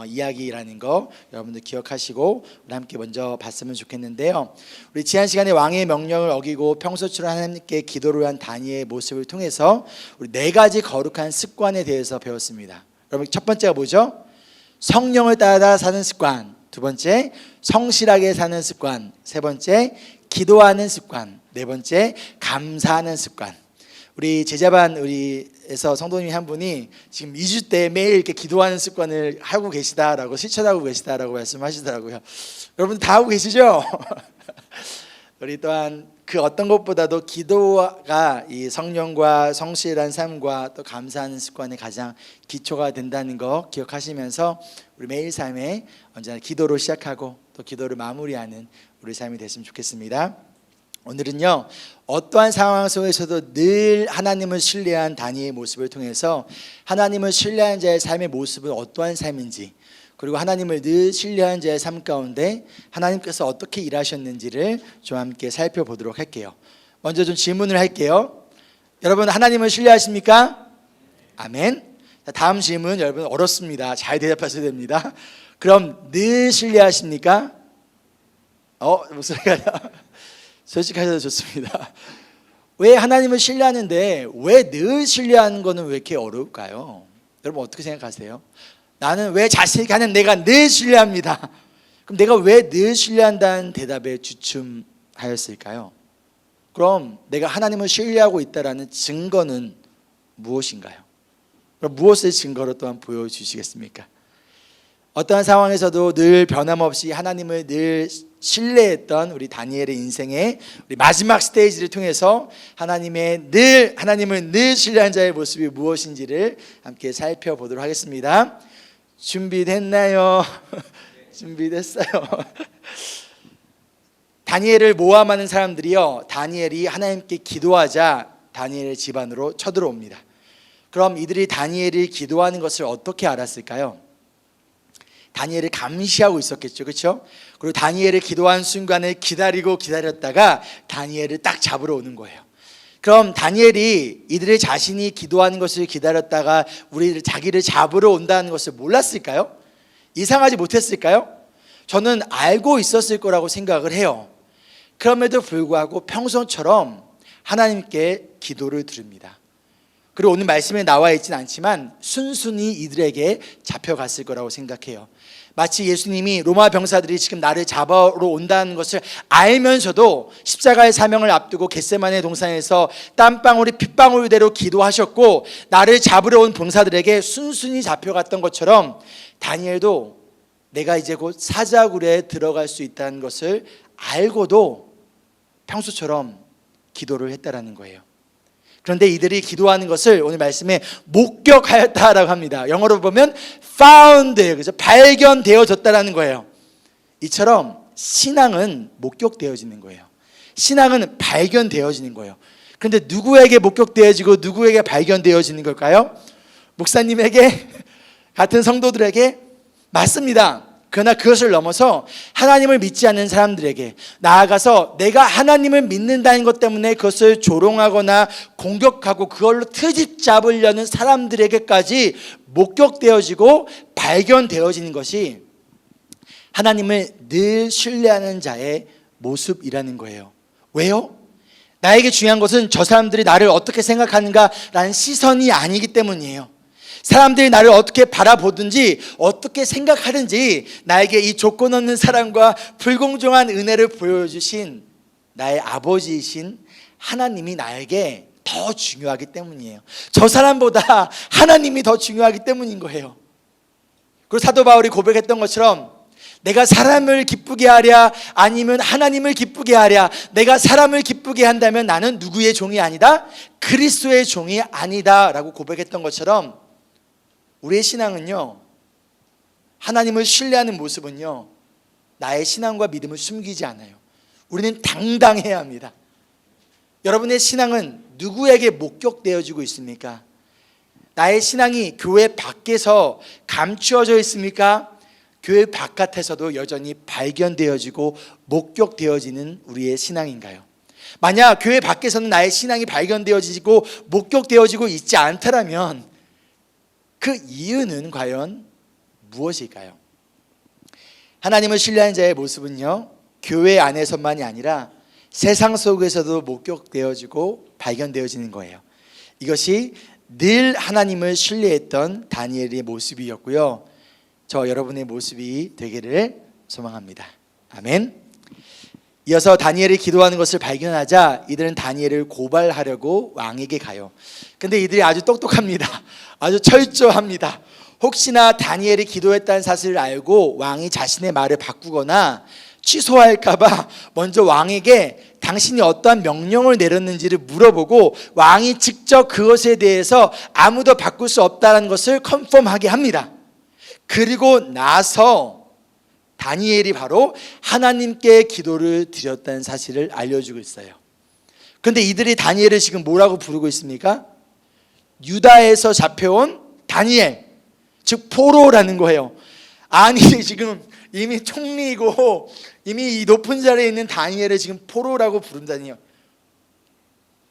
이야기라는 거 여러분들 기억하시고 우리 함께 먼저 봤으면 좋겠는데요. 우리 지난 시간에 왕의 명령을 어기고 평소처럼 하나님께 기도를 한 다니엘의 모습을 통해서 우리 4가지 거룩한 습관에 대해서 배웠습니다. 여러분 첫 번째가 뭐죠? 성령을 따라 사는 습관. 두 번째 성실하게 사는 습관. 세 번째 기도하는 습관. 네 번째 감사하는 습관. 우리 제자반 우리에서 성도님 한 분이 지금 2주 때 매일 이렇게 기도하는 습관을 하고 계시다라고 실천하고 계시다라고 말씀하시더라고요. 여러분 다 하고 계시죠? 우리 또한 그 어떤 것보다도 기도가 이 성령과 성실한 삶과 또 감사하는 습관의 가장 기초가 된다는 거 기억하시면서 우리 매일 삶에 언제나 기도로 시작하고 또 기도를 마무리하는 우리 삶이 됐으면 좋겠습니다. 오늘은요 어떠한 상황 속에서도 늘 하나님을 신뢰한 다니엘의 모습을 통해서 하나님을 신뢰한 자의 삶의 모습은 어떠한 삶인지, 그리고 하나님을 늘 신뢰한 자의 삶 가운데 하나님께서 어떻게 일하셨는지를 좀 함께 살펴보도록 할게요. 먼저 좀 질문을 할게요. 여러분 하나님을 신뢰하십니까? 아멘. 다음 질문 여러분 어렵습니다. 잘 대답하셔야 됩니다. 그럼 늘 신뢰하십니까? 목소리가 솔직하셔도 좋습니다. 왜 하나님을 신뢰하는데 왜 늘 신뢰하는 거는 왜 이렇게 어려울까요? 여러분 어떻게 생각하세요? 나는 왜 자신 있게 하는 내가 늘 신뢰합니다. 그럼 내가 왜 늘 신뢰한다는 대답에 주춤하였을까요? 그럼 내가 하나님을 신뢰하고 있다라는 증거는 무엇인가요? 그럼 무엇을 증거로 또한 보여주시겠습니까? 어떠한 상황에서도 늘 변함없이 하나님을 늘 신뢰했던 우리 다니엘의 인생의 우리 마지막 스테이지를 통해서 하나님을 늘 신뢰한 자의 모습이 무엇인지를 함께 살펴보도록 하겠습니다. 준비됐나요? 준비됐어요. 다니엘을 모함하는 사람들이요 다니엘이 하나님께 기도하자 다니엘의 집안으로 쳐들어옵니다. 그럼 이들이 다니엘이 기도하는 것을 어떻게 알았을까요? 다니엘을 감시하고 있었겠죠, 그렇죠? 그리고 다니엘을 기도한 순간을 기다렸다가 다니엘을 딱 잡으러 오는 거예요. 그럼 다니엘이 이들의 자신이 기도하는 것을 기다렸다가 자기를 잡으러 온다는 것을 몰랐을까요? 이상하지 못했을까요? 저는 알고 있었을 거라고 생각을 해요. 그럼에도 불구하고 평소처럼 하나님께 기도를 드립니다. 그리고 오늘 말씀에 나와 있지는 않지만 순순히 이들에게 잡혀갔을 거라고 생각해요. 마치 예수님이 로마 병사들이 지금 나를 잡아러 온다는 것을 알면서도 십자가의 사명을 앞두고 겟세마네 동산에서 땀방울이 핏방울대로 기도하셨고 나를 잡으러 온 병사들에게 순순히 잡혀갔던 것처럼 다니엘도 내가 이제 곧 사자굴에 들어갈 수 있다는 것을 알고도 평소처럼 기도를 했다라는 거예요. 그런데 이들이 기도하는 것을 오늘 말씀에 목격하였다라고 합니다. 영어로 보면 found, 그래서 발견되어졌다라는 거예요. 이처럼 신앙은 목격되어지는 거예요. 신앙은 발견되어지는 거예요. 그런데 누구에게 목격되어지고 누구에게 발견되어지는 걸까요? 목사님에게, 같은 성도들에게? 맞습니다. 그러나 그것을 넘어서 하나님을 믿지 않는 사람들에게, 나아가서 내가 하나님을 믿는다는 것 때문에 그것을 조롱하거나 공격하고 그걸로 트집 잡으려는 사람들에게까지 목격되어지고 발견되어지는 것이 하나님을 늘 신뢰하는 자의 모습이라는 거예요. 왜요? 나에게 중요한 것은 저 사람들이 나를 어떻게 생각하는가라는 시선이 아니기 때문이에요. 사람들이 나를 어떻게 바라보든지 어떻게 생각하든지 나에게 이 조건 없는 사랑과 불공정한 은혜를 보여주신 나의 아버지이신 하나님이 나에게 더 중요하기 때문이에요. 저 사람보다 하나님이 더 중요하기 때문인 거예요. 그리고 사도 바울이 고백했던 것처럼 내가 사람을 기쁘게 하랴 아니면 하나님을 기쁘게 하랴, 내가 사람을 기쁘게 한다면 나는 누구의 종이 아니다? 그리스도의 종이 아니다 라고 고백했던 것처럼 우리의 신앙은요, 하나님을 신뢰하는 모습은요, 나의 신앙과 믿음을 숨기지 않아요. 우리는 당당해야 합니다. 여러분의 신앙은 누구에게 목격되어지고 있습니까? 나의 신앙이 교회 밖에서 감추어져 있습니까? 교회 바깥에서도 여전히 발견되어지고 목격되어지는 우리의 신앙인가요? 만약 교회 밖에서는 나의 신앙이 발견되어지고 목격되어지고 있지 않다면 그 이유는 과연 무엇일까요? 하나님을 신뢰하는 자의 모습은요, 교회 안에서만이 아니라 세상 속에서도 목격되어지고 발견되어지는 거예요. 이것이 늘 하나님을 신뢰했던 다니엘의 모습이었고요, 저 여러분의 모습이 되기를 소망합니다. 아멘. 이어서 다니엘이 기도하는 것을 발견하자 이들은 다니엘을 고발하려고 왕에게 가요. 근데 이들이 아주 똑똑합니다. 아주 철저합니다. 혹시나 다니엘이 기도했다는 사실을 알고 왕이 자신의 말을 바꾸거나 취소할까봐 먼저 왕에게 당신이 어떠한 명령을 내렸는지를 물어보고 왕이 직접 그것에 대해서 아무도 바꿀 수 없다는 것을 컨펌하게 합니다. 그리고 나서 다니엘이 바로 하나님께 기도를 드렸다는 사실을 알려주고 있어요. 그런데 이들이 다니엘을 지금 뭐라고 부르고 있습니까? 유다에서 잡혀온 다니엘, 즉 포로라는 거예요. 아니, 지금 이미 총리이고 이미 이 높은 자리에 있는 다니엘을 지금 포로라고 부른다니요.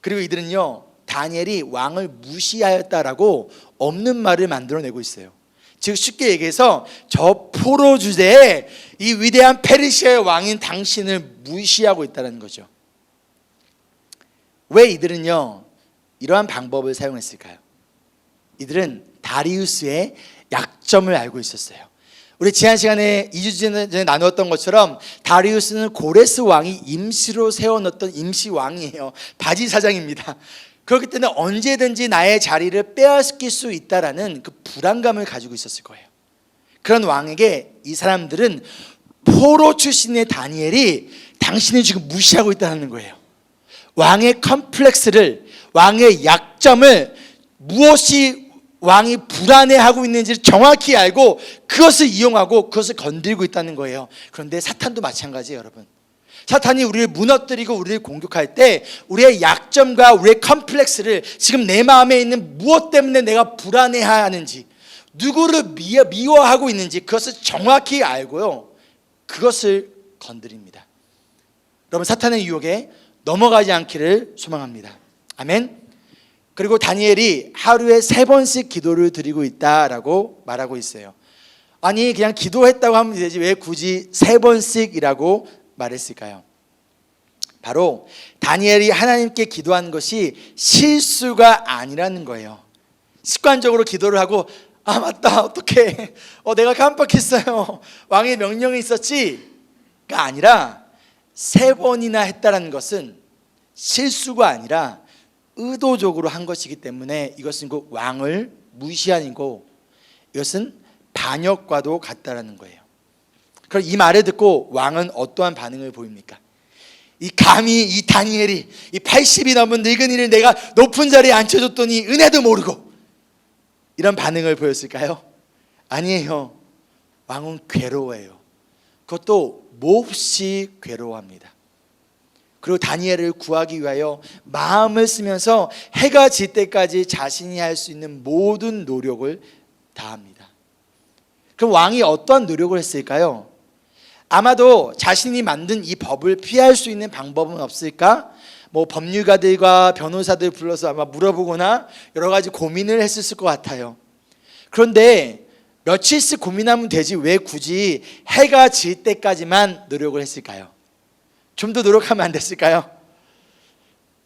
그리고 이들은요, 다니엘이 왕을 무시하였다라고 없는 말을 만들어내고 있어요. 즉 쉽게 얘기해서 저 포로 주제에 이 위대한 페르시아의 왕인 당신을 무시하고 있다는 거죠. 왜 이들은요 이러한 방법을 사용했을까요? 이들은 다리우스의 약점을 알고 있었어요. 우리 지난 시간에 2주 전에 나누었던 것처럼 다리우스는 고레스 왕이 임시로 세워놓던 임시 왕이에요. 바지 사장입니다. 그렇기 때문에 언제든지 나의 자리를 빼앗길 수 있다라는 그 불안감을 가지고 있었을 거예요. 그런 왕에게 이 사람들은 포로 출신의 다니엘이 당신을 지금 무시하고 있다는 거예요. 왕의 컴플렉스를, 왕의 약점을, 무엇이 왕이 불안해하고 있는지를 정확히 알고 그것을 이용하고 그것을 건드리고 있다는 거예요. 그런데 사탄도 마찬가지예요, 여러분. 사탄이 우리를 무너뜨리고 우리를 공격할 때 우리의 약점과 우리의 컴플렉스를, 지금 내 마음에 있는 무엇 때문에 내가 불안해하는지, 누구를 미워하고 있는지 그것을 정확히 알고요, 그것을 건드립니다. 여러분, 사탄의 유혹에 넘어가지 않기를 소망합니다. 아멘. 그리고 다니엘이 하루에 3번씩 기도를 드리고 있다라고 말하고 있어요. 아니, 그냥 기도했다고 하면 되지 왜 굳이 3번씩이라고 말했을까요? 바로 다니엘이 하나님께 기도한 것이 실수가 아니라는 거예요. 습관적으로 기도를 하고 아 맞다 어떡해 내가 깜빡했어요 왕의 명령이 있었지가 아니라 3번이나 했다는 것은 실수가 아니라 의도적으로 한 것이기 때문에 이것은 그 왕을 무시한 거고 이것은 반역과도 같다라는 거예요. 그럼 이 말을 듣고 왕은 어떠한 반응을 보입니까? 이 감히 이 다니엘이 이 80이 넘은 늙은이를 내가 높은 자리에 앉혀줬더니 은혜도 모르고, 이런 반응을 보였을까요? 아니에요. 왕은 괴로워해요. 그것도 몹시 괴로워합니다. 그리고 다니엘을 구하기 위하여 마음을 쓰면서 해가 질 때까지 자신이 할 수 있는 모든 노력을 다합니다. 그럼 왕이 어떠한 노력을 했을까요? 아마도 자신이 만든 이 법을 피할 수 있는 방법은 없을까? 법률가들과 변호사들 불러서 아마 물어보거나 여러 가지 고민을 했을 것 같아요. 그런데 며칠씩 고민하면 되지 왜 굳이 해가 질 때까지만 노력을 했을까요? 좀 더 노력하면 안 됐을까요?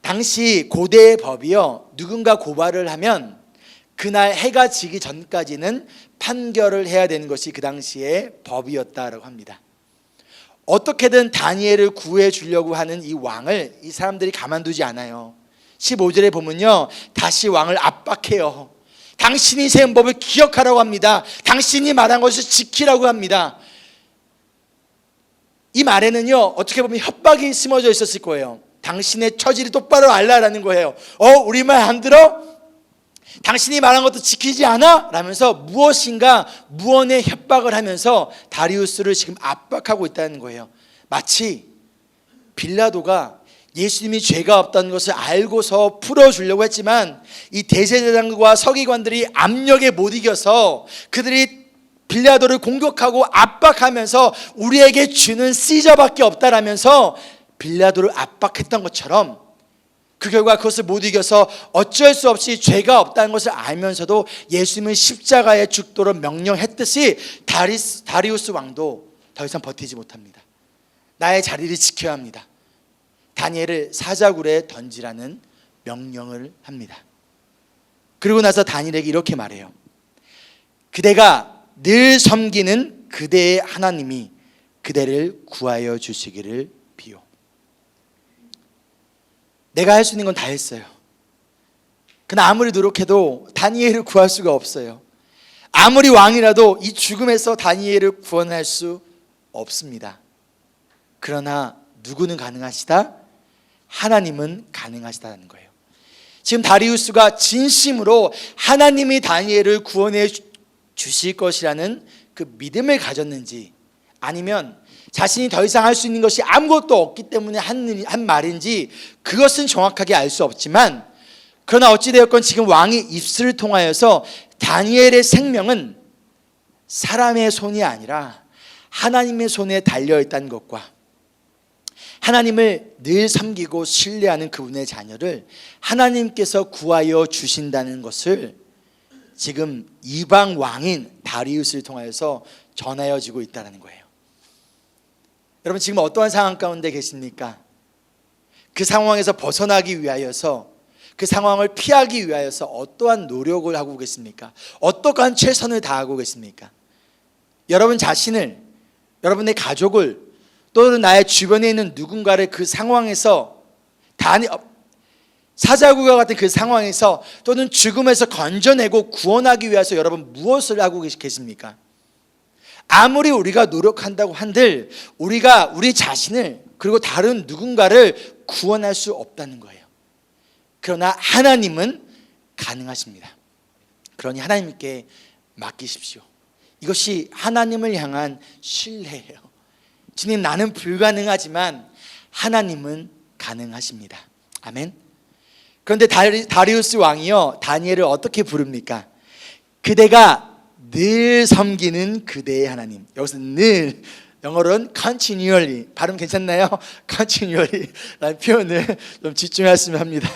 당시 고대의 법이요, 누군가 고발을 하면 그날 해가 지기 전까지는 판결을 해야 되는 것이 그 당시의 법이었다라고 합니다. 어떻게든 다니엘을 구해 주려고 하는 이 왕을 이 사람들이 가만두지 않아요. 15절에 보면요, 다시 왕을 압박해요. 당신이 세운 법을 기억하라고 합니다. 당신이 말한 것을 지키라고 합니다. 이 말에는요, 어떻게 보면 협박이 심어져 있었을 거예요. 당신의 처지를 똑바로 알라라는 거예요. 우리 말 안 들어? 당신이 말한 것도 지키지 않아? 라면서 무엇인가 무언의 협박을 하면서 다리우스를 지금 압박하고 있다는 거예요. 마치 빌라도가 예수님이 죄가 없다는 것을 알고서 풀어주려고 했지만 이 대제사장과 서기관들이 압력에 못 이겨서 그들이 빌라도를 공격하고 압박하면서 우리에게 주는 시저밖에 없다라면서 빌라도를 압박했던 것처럼 그 결과 그것을 못 이겨서 어쩔 수 없이 죄가 없다는 것을 알면서도 예수님은 십자가에 죽도록 명령했듯이 다리우스 왕도 더 이상 버티지 못합니다. 나의 자리를 지켜야 합니다. 다니엘을 사자굴에 던지라는 명령을 합니다. 그리고 나서 다니엘에게 이렇게 말해요. 그대가 늘 섬기는 그대의 하나님이 그대를 구하여 주시기를 비요. 내가 할 수 있는 건 다 했어요. 그러나 아무리 노력해도 다니엘을 구할 수가 없어요. 아무리 왕이라도 이 죽음에서 다니엘을 구원할 수 없습니다. 그러나 누구는 가능하시다? 하나님은 가능하시다는 거예요. 지금 다리우스가 진심으로 하나님이 다니엘을 구원해 주실 것이라는 그 믿음을 가졌는지, 아니면 자신이 더 이상 할 수 있는 것이 아무것도 없기 때문에 한 말인지 그것은 정확하게 알 수 없지만, 그러나 어찌되었건 지금 왕의 입술을 통하여서 다니엘의 생명은 사람의 손이 아니라 하나님의 손에 달려있다는 것과, 하나님을 늘 섬기고 신뢰하는 그분의 자녀를 하나님께서 구하여 주신다는 것을 지금 이방 왕인 다리우스를 통하여서 전하여지고 있다는 거예요. 여러분, 지금 어떠한 상황 가운데 계십니까? 그 상황에서 벗어나기 위하여서, 그 상황을 피하기 위하여서 어떠한 노력을 하고 계십니까? 어떠한 최선을 다하고 계십니까? 여러분 자신을, 여러분의 가족을, 또는 나의 주변에 있는 누군가를 그 상황에서, 사자굴과 같은 그 상황에서 또는 죽음에서 건져내고 구원하기 위해서 여러분 무엇을 하고 계십니까? 아무리 우리가 노력한다고 한들 우리가 우리 자신을 그리고 다른 누군가를 구원할 수 없다는 거예요. 그러나 하나님은 가능하십니다. 그러니 하나님께 맡기십시오. 이것이 하나님을 향한 신뢰예요. 주님, 나는 불가능하지만 하나님은 가능하십니다. 아멘. 그런데 다리우스 왕이요, 다니엘을 어떻게 부릅니까? 그대가 늘 섬기는 그대의 하나님. 여기서 늘, 영어로는 continually, 발음 괜찮나요? continually 라는 표현을 좀 집중하셨으면 합니다.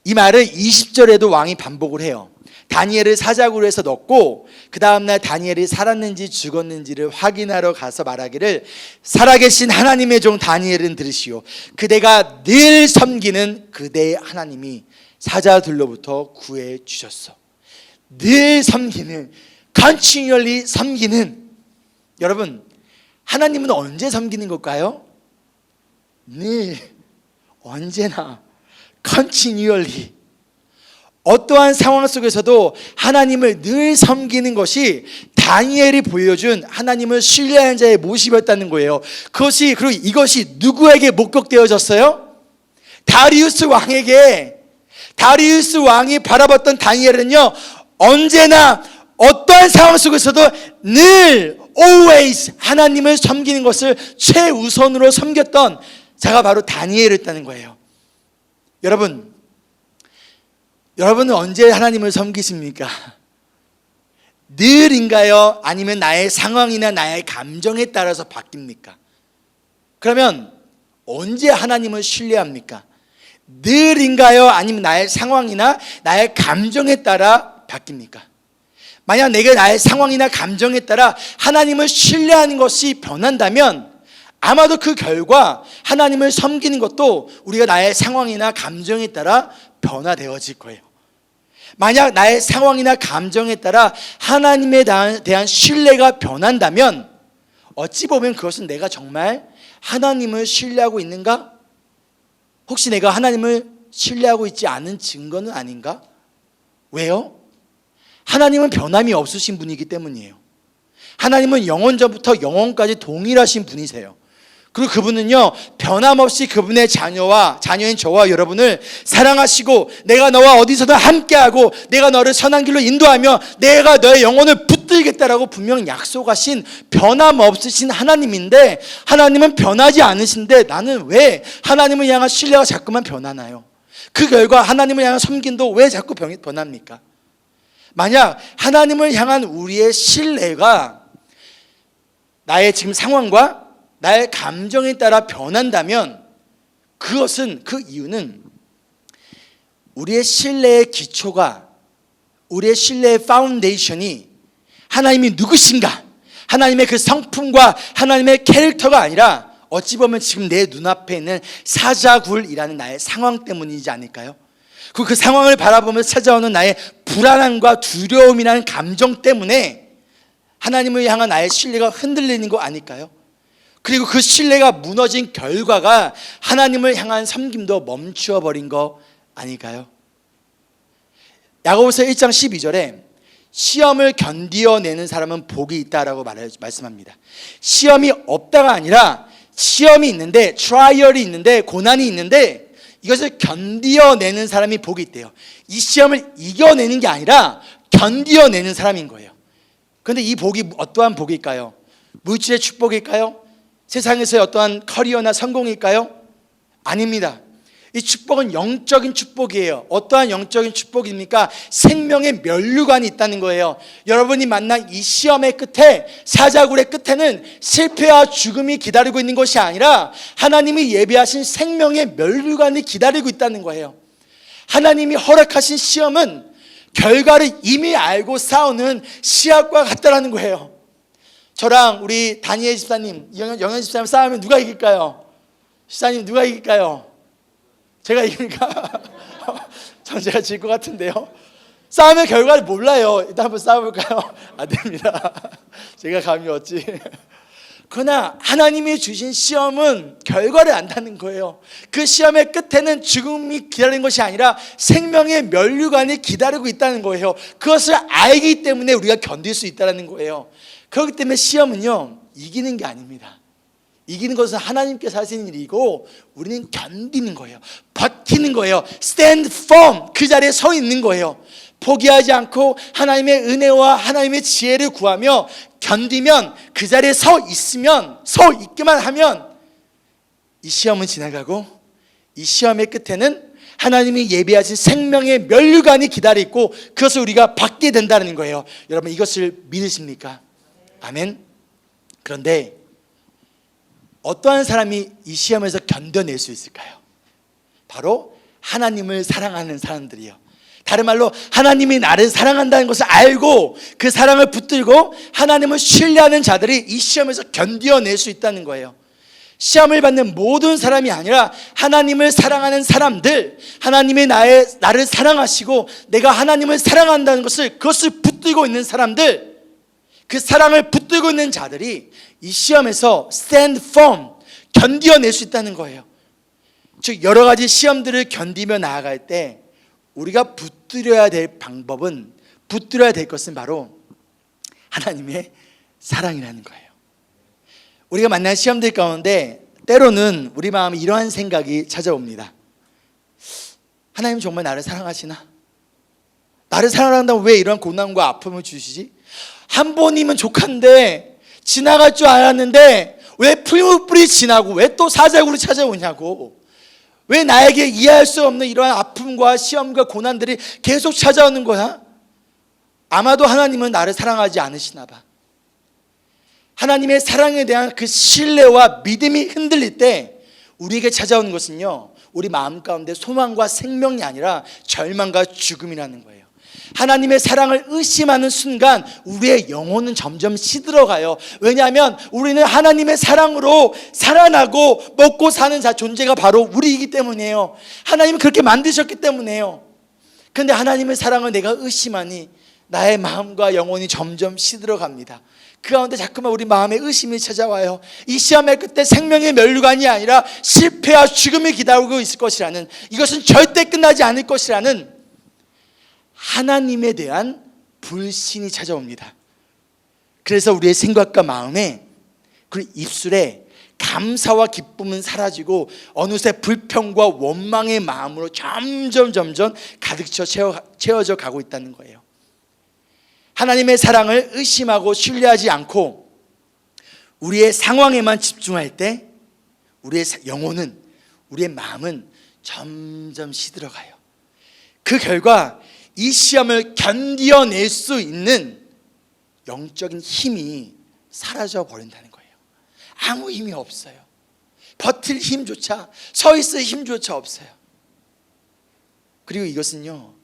이 말을 20절에도 왕이 반복을 해요. 다니엘을 사자굴에서 넣고 그 다음날 다니엘이 살았는지 죽었는지를 확인하러 가서 말하기를, 살아계신 하나님의 종 다니엘은 들으시오. 그대가 늘 섬기는 그대의 하나님이 사자들로부터 구해 주셨어. 늘 섬기는, continually 섬기는. 여러분, 하나님은 언제 섬기는 걸까요? 늘, 언제나, continually. 어떠한 상황 속에서도 하나님을 늘 섬기는 것이 다니엘이 보여준 하나님을 신뢰하는 자의 모습이었다는 거예요. 그리고 이것이 누구에게 목격되어졌어요? 다리우스 왕에게. 다리우스 왕이 바라봤던 다니엘은요, 언제나 어떠한 상황 속에서도 늘 always 하나님을 섬기는 것을 최우선으로 섬겼던 자가 바로 다니엘이었다는 거예요. 여러분은 언제 하나님을 섬기십니까? 늘인가요? 아니면 나의 상황이나 나의 감정에 따라서 바뀝니까? 그러면 언제 하나님을 신뢰합니까? 늘인가요? 아니면 나의 상황이나 나의 감정에 따라 바뀝니까? 만약 내가 나의 상황이나 감정에 따라 하나님을 신뢰하는 것이 변한다면 아마도 그 결과 하나님을 섬기는 것도 우리가 나의 상황이나 감정에 따라 변화되어질 거예요. 만약 나의 상황이나 감정에 따라 하나님에 대한 신뢰가 변한다면 어찌 보면 그것은 내가 정말 하나님을 신뢰하고 있는가? 혹시 내가 하나님을 신뢰하고 있지 않은 증거는 아닌가? 왜요? 하나님은 변함이 없으신 분이기 때문이에요. 하나님은 영원 전부터 영원까지 동일하신 분이세요. 그리고 그분은요, 변함없이 그분의 자녀인 저와 여러분을 사랑하시고 내가 너와 어디서든 함께하고 내가 너를 선한 길로 인도하며 내가 너의 영혼을 붙들겠다라고 분명 약속하신 변함없으신 하나님인데, 하나님은 변하지 않으신데 나는 왜 하나님을 향한 신뢰가 자꾸만 변하나요? 그 결과 하나님을 향한 섬김도 왜 자꾸 변합니까? 만약 하나님을 향한 우리의 신뢰가 나의 지금 상황과 나의 감정에 따라 변한다면 그 이유는 우리의 신뢰의 기초가, 우리의 신뢰의 파운데이션이 하나님이 누구신가, 하나님의 그 성품과 하나님의 캐릭터가 아니라 어찌 보면 지금 내 눈앞에 있는 사자굴이라는 나의 상황 때문이지 않을까요? 그 상황을 바라보면서 찾아오는 나의 불안함과 두려움이라는 감정 때문에 하나님을 향한 나의 신뢰가 흔들리는 거 아닐까요? 그리고 그 신뢰가 무너진 결과가 하나님을 향한 섬김도 멈추어 버린 거 아닐까요? 야고보서 1장 12절에 시험을 견디어내는 사람은 복이 있다라고 말씀합니다. 시험이 없다가 아니라 시험이 있는데, 트라이얼이 있는데, 고난이 있는데 이것을 견디어내는 사람이 복이 있대요. 이 시험을 이겨내는 게 아니라 견디어내는 사람인 거예요. 그런데 이 복이 어떠한 복일까요? 물질의 축복일까요? 세상에서의 어떠한 커리어나 성공일까요? 아닙니다. 이 축복은 영적인 축복이에요. 어떠한 영적인 축복입니까? 생명의 면류관이 있다는 거예요. 여러분이 만난 이 시험의 끝에, 사자굴의 끝에는 실패와 죽음이 기다리고 있는 것이 아니라 하나님이 예비하신 생명의 면류관이 기다리고 있다는 거예요. 하나님이 허락하신 시험은 결과를 이미 알고 싸우는 시합과 같다라는 거예요. 저랑 우리 다니엘 집사님, 영현 집사님 싸우면 누가 이길까요? 집사님 누가 이길까요? 제가 이기니까 전 제가 질 것 같은데요. 싸움의 결과를 몰라요. 일단 한번 싸워볼까요? 안 됩니다. 제가 감이 없지. 그러나 하나님이 주신 시험은 결과를 안다는 거예요. 그 시험의 끝에는 죽음이 기다리는 것이 아니라 생명의 면류관이 기다리고 있다는 거예요. 그것을 알기 때문에 우리가 견딜 수 있다는 거예요. 그렇기 때문에 시험은요, 이기는 게 아닙니다. 이기는 것은 하나님께서 하시는 일이고 우리는 견디는 거예요. 버티는 거예요. Stand firm, 그 자리에 서 있는 거예요. 포기하지 않고 하나님의 은혜와 하나님의 지혜를 구하며 견디면, 그 자리에 서 있기만 하면 이 시험은 지나가고 이 시험의 끝에는 하나님이 예비하신 생명의 면류관이 기다리고 그것을 우리가 받게 된다는 거예요. 여러분 이것을 믿으십니까? 아멘. 그런데 어떠한 사람이 이 시험에서 견뎌낼 수 있을까요? 바로 하나님을 사랑하는 사람들이요. 다른 말로 하나님이 나를 사랑한다는 것을 알고 그 사랑을 붙들고 하나님을 신뢰하는 자들이 이 시험에서 견뎌낼 수 있다는 거예요. 시험을 받는 모든 사람이 아니라 하나님을 사랑하는 사람들, 하나님이 나를 사랑하시고 내가 하나님을 사랑한다는 그것을 붙들고 있는 사람들, 그 사랑을 붙들고 있는 자들이 이 시험에서 stand firm, 견뎌낼 수 있다는 거예요. 즉 여러 가지 시험들을 견디며 나아갈 때 우리가 붙들어야 될 방법은, 붙들어야 될 것은 바로 하나님의 사랑이라는 거예요. 우리가 만난 시험들 가운데 때로는 우리 마음에 이러한 생각이 찾아옵니다. 하나님 정말 나를 사랑하시나? 나를 사랑한다면 왜 이런 고난과 아픔을 주시지? 한 번이면 족한데 지나갈 줄 알았는데 왜 풀뿌리 지나고 왜 또 사자굴이 찾아오냐고, 왜 나에게 이해할 수 없는 이러한 아픔과 시험과 고난들이 계속 찾아오는 거야? 아마도 하나님은 나를 사랑하지 않으시나 봐. 하나님의 사랑에 대한 그 신뢰와 믿음이 흔들릴 때 우리에게 찾아오는 것은요, 우리 마음 가운데 소망과 생명이 아니라 절망과 죽음이라는 거예요. 하나님의 사랑을 의심하는 순간 우리의 영혼은 점점 시들어가요. 왜냐하면 우리는 하나님의 사랑으로 살아나고 먹고 사는 존재가 바로 우리이기 때문이에요. 하나님은 그렇게 만드셨기 때문이에요. 그런데 하나님의 사랑을 내가 의심하니 나의 마음과 영혼이 점점 시들어갑니다. 그 가운데 자꾸만 우리 마음에 의심이 찾아와요. 이 시험의 끝에 생명의 면류관이 아니라 실패와 죽음이 기다리고 있을 것이라는, 이것은 절대 끝나지 않을 것이라는 하나님에 대한 불신이 찾아옵니다. 그래서 우리의 생각과 마음에, 그리고 입술에 감사와 기쁨은 사라지고 어느새 불평과 원망의 마음으로 점점 가득 채워져 가고 있다는 거예요. 하나님의 사랑을 의심하고 신뢰하지 않고 우리의 상황에만 집중할 때 우리의 영혼은, 우리의 마음은 점점 시들어가요. 그 결과 이 시험을 견뎌낼 수 있는 영적인 힘이 사라져 버린다는 거예요. 아무 힘이 없어요. 버틸 힘조차, 서 있을 힘조차 없어요. 그리고 이것은요,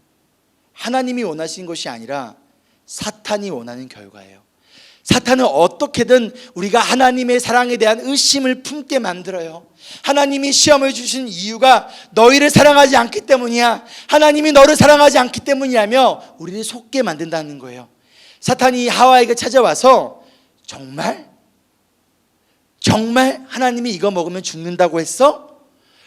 하나님이 원하신 것이 아니라 사탄이 원하는 결과예요. 사탄은 어떻게든 우리가 하나님의 사랑에 대한 의심을 품게 만들어요. 하나님이 시험을 주신 이유가 너희를 사랑하지 않기 때문이야, 하나님이 너를 사랑하지 않기 때문이라며 우리를 속게 만든다는 거예요. 사탄이 하와에게 찾아와서 정말 하나님이 이거 먹으면 죽는다고 했어?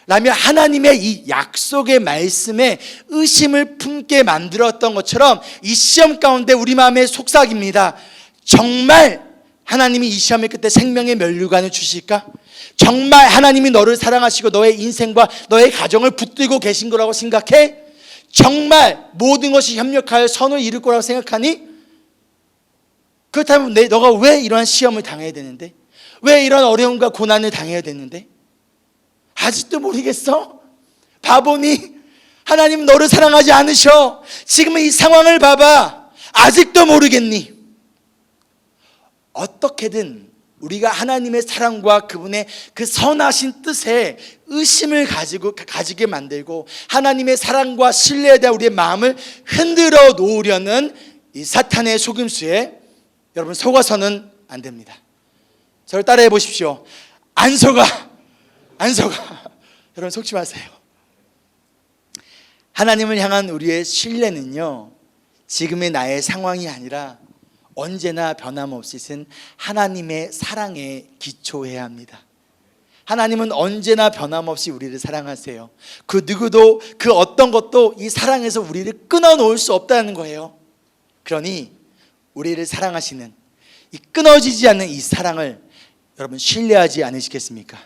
라며 하나님의 이 약속의 말씀에 의심을 품게 만들었던 것처럼 이 시험 가운데 우리 마음에 속삭입니다. 정말 하나님이 이 시험의 끝에 생명의 면류관을 주실까? 정말 하나님이 너를 사랑하시고 너의 인생과 너의 가정을 붙들고 계신 거라고 생각해? 정말 모든 것이 협력하여 선을 이룰 거라고 생각하니? 그렇다면 너가 왜 이러한 시험을 당해야 되는데? 왜 이런 어려움과 고난을 당해야 되는데? 아직도 모르겠어? 바보니? 하나님 너를 사랑하지 않으셔. 지금 이 상황을 봐봐. 아직도 모르겠니? 어떻게든 우리가 하나님의 사랑과 그분의 그 선하신 뜻에 의심을 가지게 만들고 하나님의 사랑과 신뢰에 대한 우리의 마음을 흔들어 놓으려는 이 사탄의 속임수에 여러분 속아서는 안 됩니다. 저를 따라해 보십시오. 안 속아. 여러분 속지 마세요. 하나님을 향한 우리의 신뢰는요, 지금의 나의 상황이 아니라 언제나 변함없이 쓴 하나님의 사랑에 기초해야 합니다. 하나님은 언제나 변함없이 우리를 사랑하세요. 그 누구도 그 어떤 것도 이 사랑에서 우리를 끊어놓을 수 없다는 거예요. 그러니 우리를 사랑하시는 이 끊어지지 않는 이 사랑을 여러분 신뢰하지 않으시겠습니까?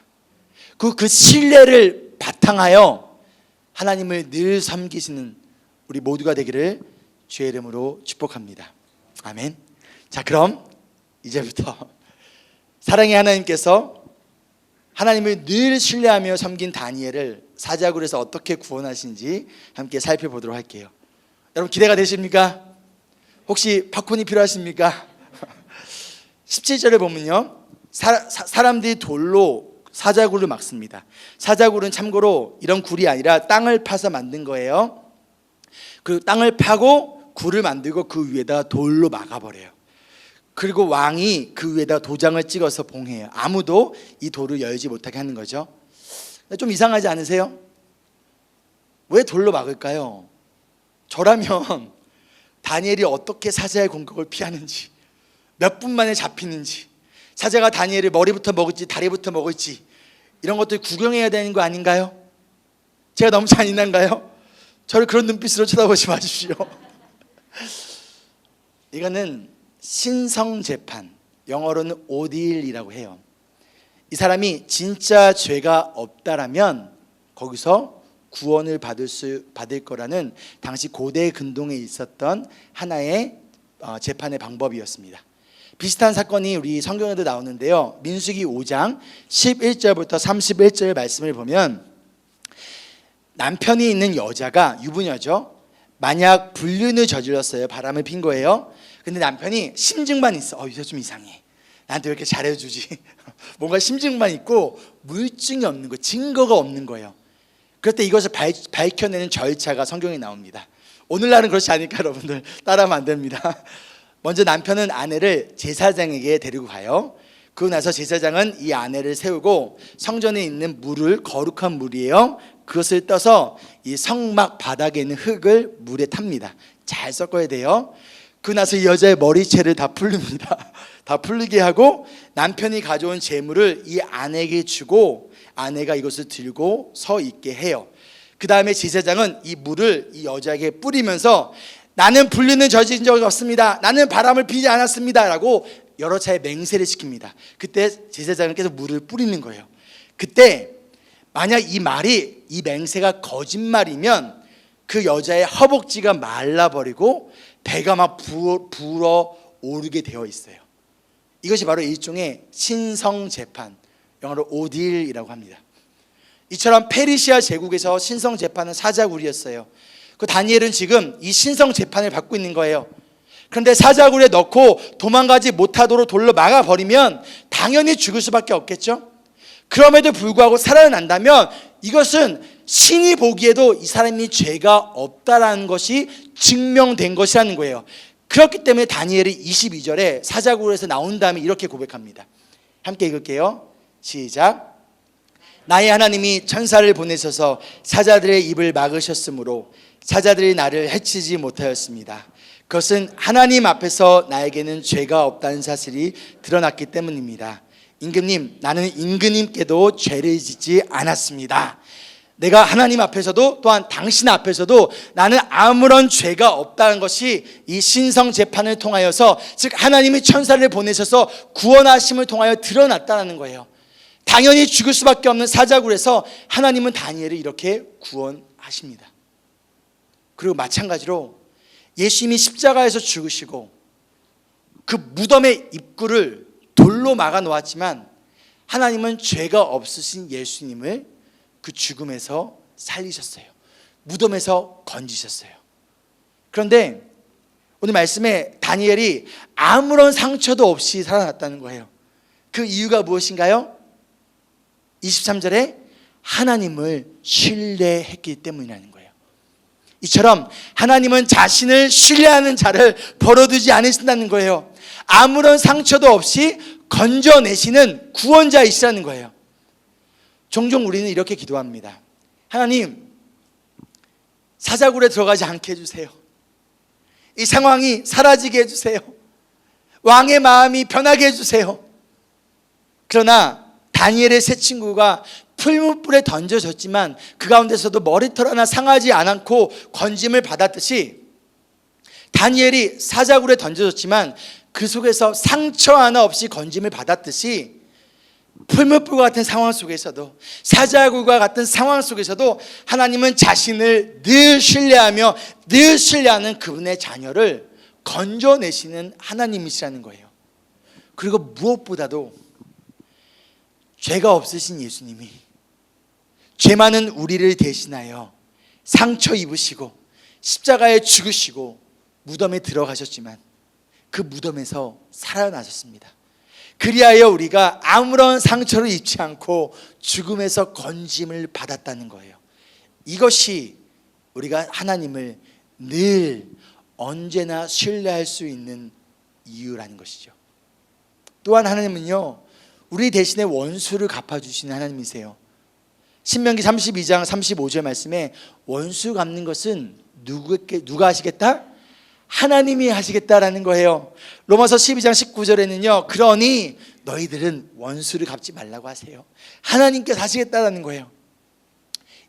그 신뢰를 바탕하여 하나님을 늘 섬기시는 우리 모두가 되기를 주의 이름으로 축복합니다. 아멘. 자, 그럼 이제부터 사랑의 하나님께서 하나님을 늘 신뢰하며 섬긴 다니엘을 사자굴에서 어떻게 구원하신지 함께 살펴보도록 할게요. 여러분 기대가 되십니까? 혹시 팝콘이 필요하십니까? 17절에 보면요, 사람들이 돌로 사자굴을 막습니다. 사자굴은 참고로 이런 굴이 아니라 땅을 파서 만든 거예요. 그 땅을 파고 굴을 만들고 그 위에다 돌로 막아버려요. 그리고 왕이 그 위에다 도장을 찍어서 봉해요. 아무도 이 돌을 열지 못하게 하는 거죠. 좀 이상하지 않으세요? 왜 돌로 막을까요? 저라면 다니엘이 어떻게 사자의 공격을 피하는지, 몇 분 만에 잡히는지, 사자가 다니엘을 머리부터 먹을지 다리부터 먹을지 이런 것들 구경해야 되는 거 아닌가요? 제가 너무 잔인한가요? 저를 그런 눈빛으로 쳐다보지 마십시오. 이거는 신성재판, 영어로는 오딜이라고 해요. 이 사람이 진짜 죄가 없다라면 거기서 구원을 받을 거라는 당시 고대 근동에 있었던 하나의 재판의 방법이었습니다. 비슷한 사건이 우리 성경에도 나오는데요, 민수기 5장 11절부터 31절 말씀을 보면 남편이 있는 여자가 유부녀죠. 만약 불륜을 저질렀어요. 바람을 핀 거예요. 근데 남편이 심증만 있어. 이거 좀 이상해. 나한테 왜 이렇게 잘해주지? 뭔가 심증만 있고 물증이 없는 거, 증거가 없는 거예요. 그럴 때 이것을 밝혀내는 절차가 성경에 나옵니다. 오늘날은 그렇지 않으니까 여러분들 따라하면 안 됩니다. 먼저 남편은 아내를 제사장에게 데리고 가요. 그러고 나서 제사장은 이 아내를 세우고 성전에 있는 물을, 거룩한 물이에요, 그것을 떠서 이 성막 바닥에 있는 흙을 물에 탑니다. 잘 섞어야 돼요. 그러고 나서 이 여자의 머리채를 다 풀립니다. 다 풀리게 하고 남편이 가져온 재물을 이 아내에게 주고 아내가 이것을 들고 서 있게 해요. 그 다음에 제사장은 이 물을 이 여자에게 뿌리면서 나는 불륜을 저지른 적이 없습니다, 나는 바람을 피지 않았습니다 라고 여러 차례 맹세를 시킵니다. 그때 제사장은 계속 물을 뿌리는 거예요. 그때 만약 이 맹세가 거짓말이면 그 여자의 허벅지가 말라버리고 배가 막 불어 오르게 되어 있어요. 이것이 바로 일종의 신성재판, 영어로 오딜이라고 합니다. 이처럼 페르시아 제국에서 신성재판은 사자굴이었어요. 그 다니엘은 지금 이 신성 재판을 받고 있는 거예요. 그런데 사자굴에 넣고 도망가지 못하도록 돌로 막아버리면 당연히 죽을 수밖에 없겠죠. 그럼에도 불구하고 살아난다면 이것은 신이 보기에도 이 사람이 죄가 없다라는 것이 증명된 것이라는 거예요. 그렇기 때문에 다니엘이 22절에 사자굴에서 나온 다음에 이렇게 고백합니다. 함께 읽을게요. 시작. 나의 하나님이 천사를 보내셔서 사자들의 입을 막으셨으므로 사자들이 나를 해치지 못하였습니다. 그것은 하나님 앞에서 나에게는 죄가 없다는 사실이 드러났기 때문입니다. 임금님, 나는 임금님께도 죄를 짓지 않았습니다. 내가 하나님 앞에서도 또한 당신 앞에서도 나는 아무런 죄가 없다는 것이 이 신성 재판을 통하여서, 즉 하나님이 천사를 보내셔서 구원하심을 통하여 드러났다는 거예요. 당연히 죽을 수밖에 없는 사자굴에서 하나님은 다니엘을 이렇게 구원하십니다. 그리고 마찬가지로 예수님이 십자가에서 죽으시고 그 무덤의 입구를 돌로 막아 놓았지만 하나님은 죄가 없으신 예수님을 그 죽음에서 살리셨어요. 무덤에서 건지셨어요. 그런데 오늘 말씀에 다니엘이 아무런 상처도 없이 살아났다는 거예요. 그 이유가 무엇인가요? 23절에 하나님을 신뢰했기 때문이라는 거예요. 이처럼 하나님은 자신을 신뢰하는 자를 버려두지 않으신다는 거예요. 아무런 상처도 없이 건져내시는 구원자이시라는 거예요. 종종 우리는 이렇게 기도합니다. 하나님, 사자굴에 들어가지 않게 해주세요. 이 상황이 사라지게 해주세요. 왕의 마음이 변하게 해주세요. 그러나 다니엘의 세 친구가 풀무불에 던져졌지만 그 가운데서도 머리털 하나 상하지 않고 건짐을 받았듯이 다니엘이 사자굴에 던져졌지만 그 속에서 상처 하나 없이 건짐을 받았듯이 풀무불과 같은 상황 속에서도, 사자굴과 같은 상황 속에서도 하나님은 자신을 늘 신뢰하며 늘 신뢰하는 그분의 자녀를 건져내시는 하나님이시라는 거예요. 그리고 무엇보다도 죄가 없으신 예수님이 죄 많은 우리를 대신하여 상처 입으시고 십자가에 죽으시고 무덤에 들어가셨지만 그 무덤에서 살아나셨습니다. 그리하여 우리가 아무런 상처를 입지 않고 죽음에서 건짐을 받았다는 거예요. 이것이 우리가 하나님을 늘 언제나 신뢰할 수 있는 이유라는 것이죠. 또한 하나님은요, 우리 대신에 원수를 갚아주시는 하나님이세요. 신명기 32장 35절 말씀에 원수 갚는 것은 누가 하시겠다? 하나님이 하시겠다라는 거예요. 로마서 12장 19절에는요, 그러니 너희들은 원수를 갚지 말라고 하세요. 하나님께서 하시겠다라는 거예요.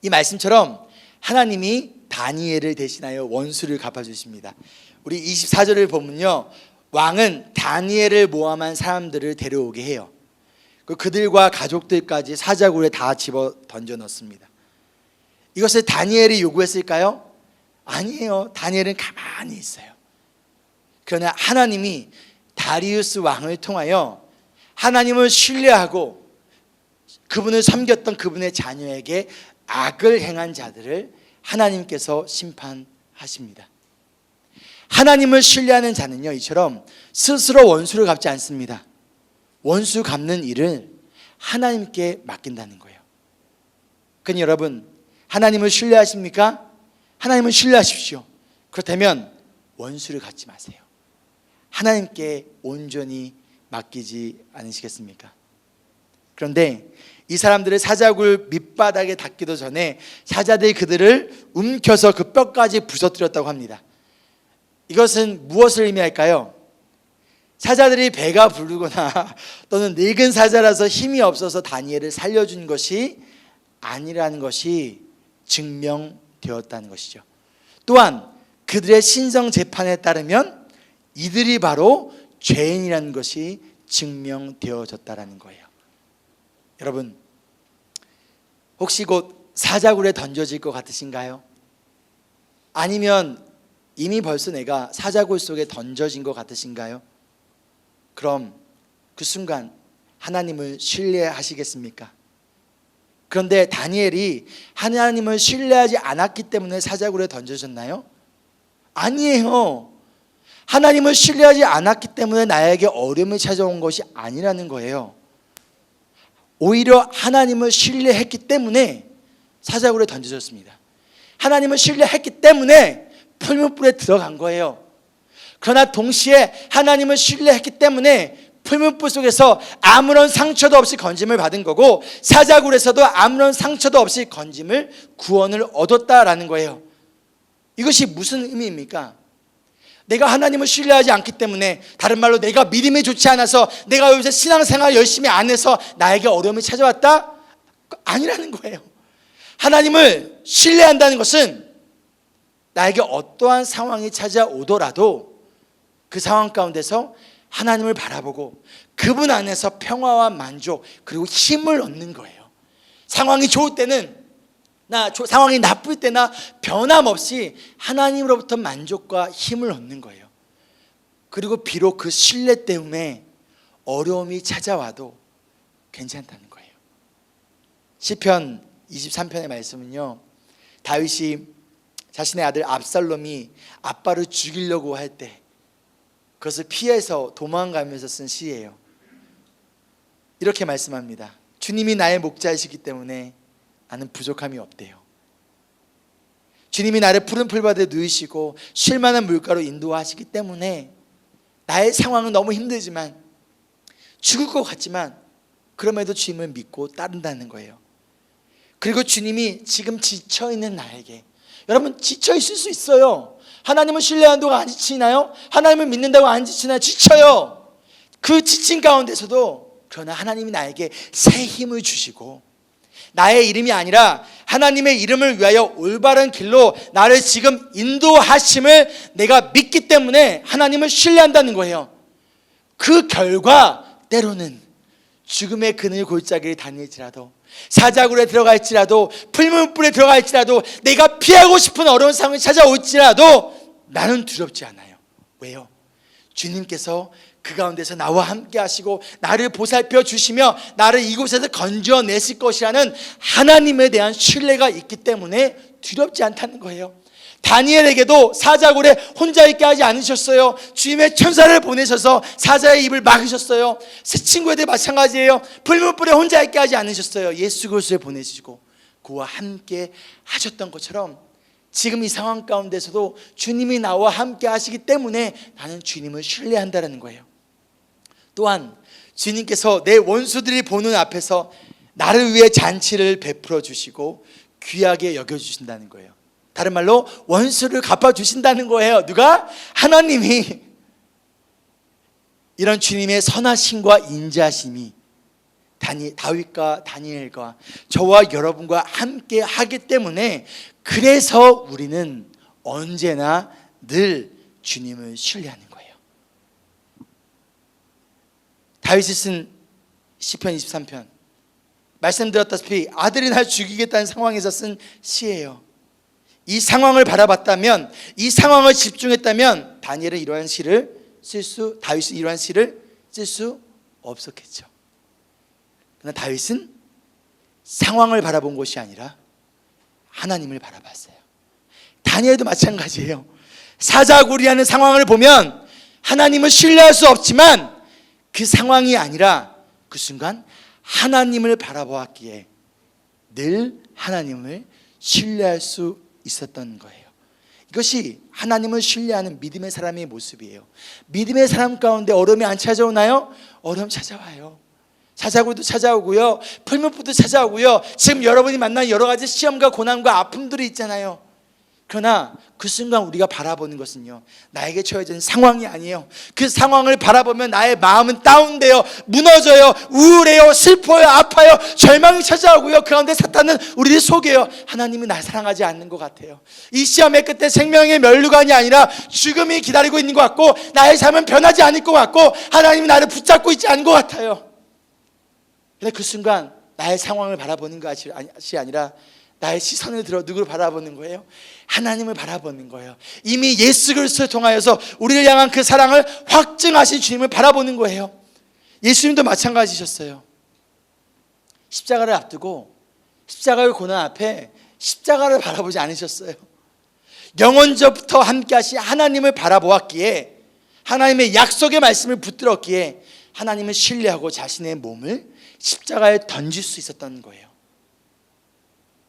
이 말씀처럼 하나님이 다니엘을 대신하여 원수를 갚아주십니다. 우리 24절을 보면요, 왕은 다니엘을 모함한 사람들을 데려오게 해요. 그들과 가족들까지 사자굴에 다 집어 던져 넣습니다. 이것을 다니엘이 요구했을까요? 아니에요. 다니엘은 가만히 있어요. 그러나 하나님이 다리우스 왕을 통하여 하나님을 신뢰하고 그분을 섬겼던 그분의 자녀에게 악을 행한 자들을 하나님께서 심판하십니다. 하나님을 신뢰하는 자는요, 이처럼 스스로 원수를 갚지 않습니다. 원수 갚는 일을 하나님께 맡긴다는 거예요. 그러니 여러분, 하나님을 신뢰하십니까? 하나님을 신뢰하십시오. 그렇다면 원수를 갚지 마세요. 하나님께 온전히 맡기지 않으시겠습니까? 그런데 이 사람들을 사자굴 밑바닥에 닿기도 전에 사자들이 그들을 움켜서 그 뼈까지 부서뜨렸다고 합니다. 이것은 무엇을 의미할까요? 사자들이 배가 부르거나 또는 늙은 사자라서 힘이 없어서 다니엘을 살려준 것이 아니라는 것이 증명되었다는 것이죠. 또한 그들의 신성 재판에 따르면 이들이 바로 죄인이라는 것이 증명되어졌다는 거예요. 여러분, 혹시 곧 사자굴에 던져질 것 같으신가요? 아니면 이미 벌써 내가 사자굴 속에 던져진 것 같으신가요? 그럼 그 순간 하나님을 신뢰하시겠습니까? 그런데 다니엘이 하나님을 신뢰하지 않았기 때문에 사자굴에 던져졌나요? 아니에요. 하나님을 신뢰하지 않았기 때문에 나에게 어려움이 찾아온 것이 아니라는 거예요. 오히려 하나님을 신뢰했기 때문에 사자굴에 던져졌습니다. 하나님을 신뢰했기 때문에 풀무불에 들어간 거예요. 그러나 동시에 하나님을 신뢰했기 때문에 풀무불 속에서 아무런 상처도 없이 건짐을 받은 거고, 사자굴에서도 아무런 상처도 없이 건짐을, 구원을 얻었다라는 거예요. 이것이 무슨 의미입니까? 내가 하나님을 신뢰하지 않기 때문에, 다른 말로 내가 믿음이 좋지 않아서, 내가 요새 신앙생활 열심히 안 해서 나에게 어려움이 찾아왔다? 아니라는 거예요. 하나님을 신뢰한다는 것은 나에게 어떠한 상황이 찾아오더라도 그 상황 가운데서 하나님을 바라보고 그분 안에서 평화와 만족, 그리고 힘을 얻는 거예요. 상황이 좋을 때는, 상황이 나쁠 때나 변함없이 하나님으로부터 만족과 힘을 얻는 거예요. 그리고 비록 그 신뢰 때문에 어려움이 찾아와도 괜찮다는 거예요. 시편 23편의 말씀은요, 다윗이 자신의 아들 압살롬이 아빠를 죽이려고 할 때 그것을 피해서 도망가면서 쓴 시예요. 이렇게 말씀합니다. 주님이 나의 목자이시기 때문에 나는 부족함이 없대요. 주님이 나를 푸른 풀밭에 누이시고 쉴 만한 물가로 인도하시기 때문에 나의 상황은 너무 힘들지만, 죽을 것 같지만 그럼에도 주님을 믿고 따른다는 거예요. 그리고 주님이 지금 지쳐있는 나에게, 여러분 지쳐있을 수 있어요. 하나님을 신뢰한다고 안 지치나요? 하나님을 믿는다고 안 지치나요? 지쳐요. 그 지친 가운데서도 그러나 하나님이 나에게 새 힘을 주시고, 나의 이름이 아니라 하나님의 이름을 위하여 올바른 길로 나를 지금 인도하심을 내가 믿기 때문에 하나님을 신뢰한다는 거예요. 그 결과 때로는 죽음의 그늘 골짜기를 다닐지라도, 사자굴에 들어갈지라도, 풀무불에 들어갈지라도, 내가 피하고 싶은 어려운 상황이 찾아올지라도 나는 두렵지 않아요. 왜요? 주님께서 그 가운데서 나와 함께 하시고 나를 보살펴 주시며 나를 이곳에서 건져내실 것이라는 하나님에 대한 신뢰가 있기 때문에 두렵지 않다는 거예요. 다니엘에게도 사자굴에 혼자 있게 하지 않으셨어요. 주님의 천사를 보내셔서 사자의 입을 막으셨어요. 새 친구에도 마찬가지예요. 풀무불에 혼자 있게 하지 않으셨어요. 예수 그리스도를 보내주시고 그와 함께 하셨던 것처럼 지금 이 상황 가운데서도 주님이 나와 함께 하시기 때문에 나는 주님을 신뢰한다는 거예요. 또한 주님께서 내 원수들이 보는 앞에서 나를 위해 잔치를 베풀어 주시고 귀하게 여겨주신다는 거예요. 다른 말로 원수를 갚아주신다는 거예요. 누가? 하나님이. 이런 주님의 선하심과 인자심이 다윗과 다니엘과 저와 여러분과 함께 하기 때문에, 그래서 우리는 언제나 늘 주님을 신뢰하는 거예요. 다윗이 쓴 시편 23편, 말씀드렸다시피 아들이 날 죽이겠다는 상황에서 쓴 시예요. 이 상황을 바라봤다면, 이 상황을 집중했다면 다윗이 이러한 시를 쓸 수 없었겠죠. 그러나 다윗은 상황을 바라본 것이 아니라 하나님을 바라봤어요. 다니엘도 마찬가지예요. 사자굴이라는 상황을 보면 하나님을 신뢰할 수 없지만 그 상황이 아니라 그 순간 하나님을 바라보았기에 늘 하나님을 신뢰할 수 있었던 거예요. 이것이 하나님을 신뢰하는 믿음의 사람의 모습이에요. 믿음의 사람 가운데 어려움이 안 찾아오나요? 어려움 찾아와요. 사자굴도 찾아오고요, 풀무불도 찾아오고요, 지금 여러분이 만난 여러 가지 시험과 고난과 아픔들이 있잖아요. 그러나 그 순간 우리가 바라보는 것은요, 나에게 처해진 상황이 아니에요. 그 상황을 바라보면 나의 마음은 다운돼요, 무너져요, 우울해요, 슬퍼요, 아파요, 절망이 찾아오고요. 그 가운데 사탄은 우리를 속여요. 하나님이 날 사랑하지 않는 것 같아요. 이 시험의 끝에 생명의 면류관이 아니라 죽음이 기다리고 있는 것 같고, 나의 삶은 변하지 않을 것 같고, 하나님이 나를 붙잡고 있지 않은 것 같아요. 근데 그 순간 나의 상황을 바라보는 것이 아니라 나의 시선을 들어 누구를 바라보는 거예요? 하나님을 바라보는 거예요. 이미 예수 그리스도를 통하여서 우리를 향한 그 사랑을 확증하신 주님을 바라보는 거예요. 예수님도 마찬가지셨어요. 십자가를 앞두고 십자가의 고난 앞에 십자가를 바라보지 않으셨어요. 영원전부터 함께 하신 하나님을 바라보았기에, 하나님의 약속의 말씀을 붙들었기에 하나님을 신뢰하고 자신의 몸을 십자가에 던질 수 있었던 거예요.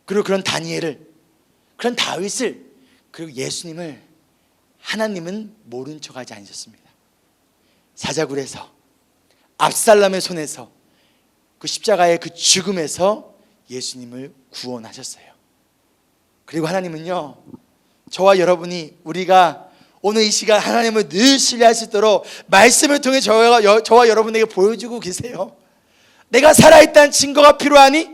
그리고 그런 다니엘을, 그런 다윗을, 그리고 예수님을 하나님은 모른 척하지 않으셨습니다. 사자굴에서, 압살롬의 손에서, 그 십자가의 그 죽음에서 예수님을 구원하셨어요. 그리고 하나님은요, 저와 여러분이, 우리가 오늘 이 시간 하나님을 늘 신뢰할 수 있도록 말씀을 통해 저와 여러분에게 보여주고 계세요. 내가 살아있다는 증거가 필요하니?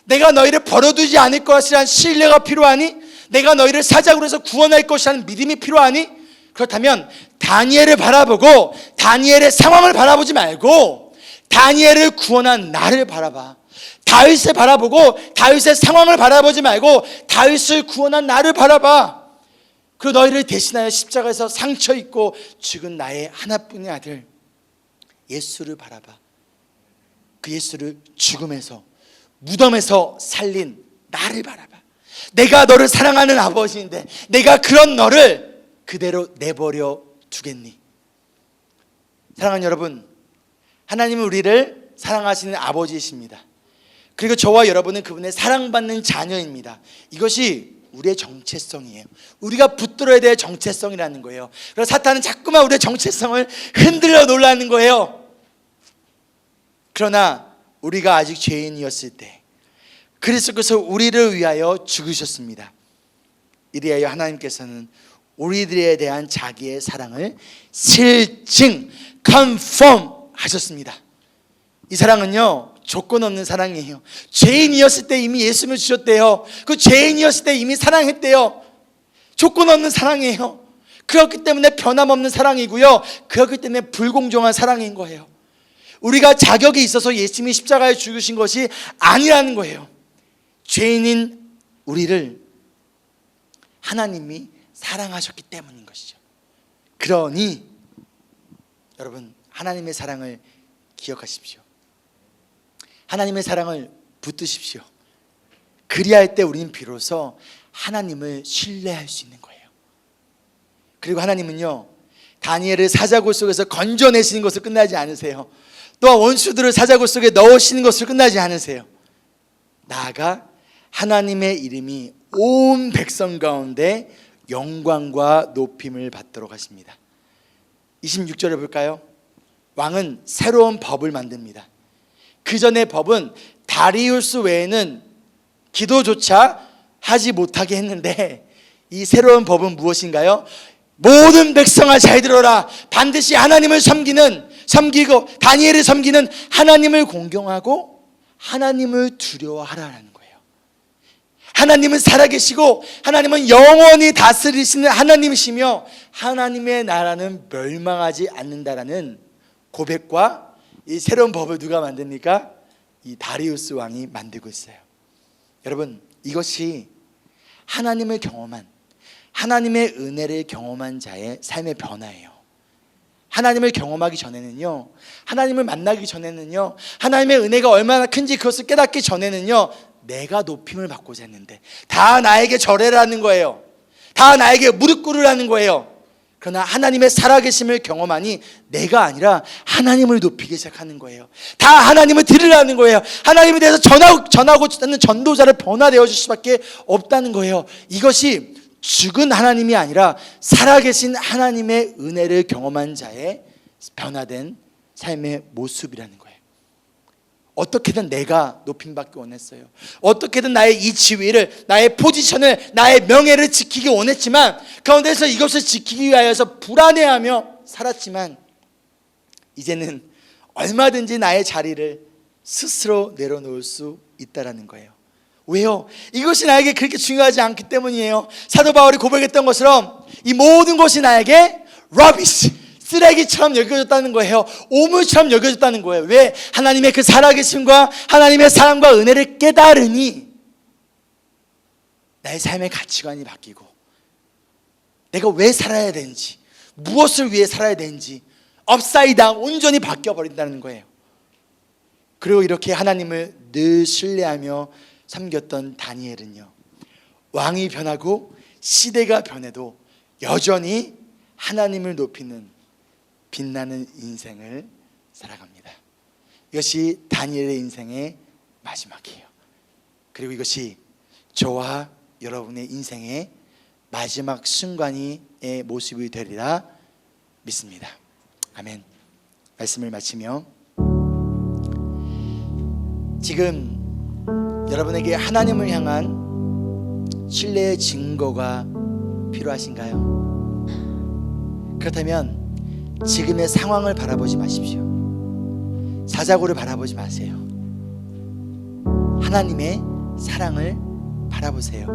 내가 너희를 버려두지 않을 것이라는 신뢰가 필요하니? 내가 너희를 사자굴에서 구원할 것이라는 믿음이 필요하니? 그렇다면 다니엘을 바라보고 다니엘의 상황을 바라보지 말고 다니엘을 구원한 나를 바라봐. 다윗을 바라보고 다윗의 상황을 바라보지 말고 다윗을 구원한 나를 바라봐. 그 너희를 대신하여 십자가에서 상처 입고 죽은 나의 하나뿐인 아들 예수를 바라봐. 그 예수를 죽음에서, 무덤에서 살린 나를 바라봐. 내가 너를 사랑하는 아버지인데 내가 그런 너를 그대로 내버려 두겠니? 사랑하는 여러분, 하나님은 우리를 사랑하시는 아버지이십니다. 그리고 저와 여러분은 그분의 사랑받는 자녀입니다. 이것이 우리의 정체성이에요. 우리가 붙들어야 될 정체성이라는 거예요. 그래서 사탄은 자꾸만 우리의 정체성을 흔들어 놓으려는 거예요. 그러나 우리가 아직 죄인이었을 때 그리스도께서 우리를 위하여 죽으셨습니다. 이리하여 하나님께서는 우리들에 대한 자기의 사랑을 실증, confirm 하셨습니다. 이 사랑은요, 조건 없는 사랑이에요. 죄인이었을 때 이미 예수님을 주셨대요. 그 죄인이었을 때 이미 사랑했대요. 조건 없는 사랑이에요. 그렇기 때문에 변함없는 사랑이고요, 그렇기 때문에 불공정한 사랑인 거예요. 우리가 자격이 있어서 예수님이 십자가에 죽으신 것이 아니라는 거예요. 죄인인 우리를 하나님이 사랑하셨기 때문인 것이죠. 그러니 여러분, 하나님의 사랑을 기억하십시오. 하나님의 사랑을 붙드십시오. 그리할 때 우리는 비로소 하나님을 신뢰할 수 있는 거예요. 그리고 하나님은요, 다니엘을 사자굴 속에서 건져내시는 것을 끝나지 않으세요. 또한 원수들을 사자굴 속에 넣으시는 것을 끝나지 않으세요. 나아가 하나님의 이름이 온 백성 가운데 영광과 높임을 받도록 하십니다. 26절에 볼까요? 왕은 새로운 법을 만듭니다. 그 전의 법은 다리우스 외에는 기도조차 하지 못하게 했는데, 이 새로운 법은 무엇인가요? 모든 백성아 잘 들어라. 반드시 하나님을 섬기고 다니엘을 섬기는 하나님을 공경하고 하나님을 두려워하라는 거예요. 하나님은 살아계시고 하나님은 영원히 다스리시는 하나님이시며 하나님의 나라는 멸망하지 않는다라는 고백과 이 새로운 법을 누가 만듭니까? 이 다리우스 왕이 만들고 있어요. 여러분, 이것이 하나님을 경험한, 하나님의 은혜를 경험한 자의 삶의 변화예요. 하나님을 경험하기 전에는요, 하나님을 만나기 전에는요, 하나님의 은혜가 얼마나 큰지 그것을 깨닫기 전에는요, 내가 높임을 받고자 했는데 다 나에게 절해라는 거예요. 다 나에게 무릎 꿇으라는 거예요. 그러나 하나님의 살아계심을 경험하니 내가 아니라 하나님을 높이기 시작하는 거예요. 다 하나님을 들으라는 거예요. 하나님에 대해서 전하고 있는 전도자를 변화되어 줄 수밖에 없다는 거예요. 이것이 죽은 하나님이 아니라 살아계신 하나님의 은혜를 경험한 자의 변화된 삶의 모습이라는 거예요. 어떻게든 내가 높임받기 원했어요. 어떻게든 나의 이 지위를, 나의 포지션을, 나의 명예를 지키기 원했지만 가운데서 이것을 지키기 위하여서 불안해하며 살았지만 이제는 얼마든지 나의 자리를 스스로 내려놓을 수 있다라는 거예요. 왜요? 이것이 나에게 그렇게 중요하지 않기 때문이에요. 사도 바울이 고백했던 것처럼 이 모든 것이 나에게 rubbish, 쓰레기처럼 여겨졌다는 거예요. 오물처럼 여겨졌다는 거예요. 왜? 하나님의 그 살아계심과 하나님의 사랑과 은혜를 깨달으니 나의 삶의 가치관이 바뀌고 내가 왜 살아야 되는지, 무엇을 위해 살아야 되는지 업사이드 다운 온전히 바뀌어버린다는 거예요. 그리고 이렇게 하나님을 늘 신뢰하며 섬겼던 다니엘은요, 왕이 변하고 시대가 변해도 여전히 하나님을 높이는 빛나는 인생을 살아갑니다. 이것이 다니엘의 인생의 마지막이에요. 그리고 이것이 저와 여러분의 인생의 마지막 순간의 모습이 되리라 믿습니다. 아멘. 말씀을 마치며, 지금 여러분에게 하나님을 향한 신뢰의 증거가 필요하신가요? 그렇다면 지금의 상황을 바라보지 마십시오. 사자고를 바라보지 마세요. 하나님의 사랑을 바라보세요.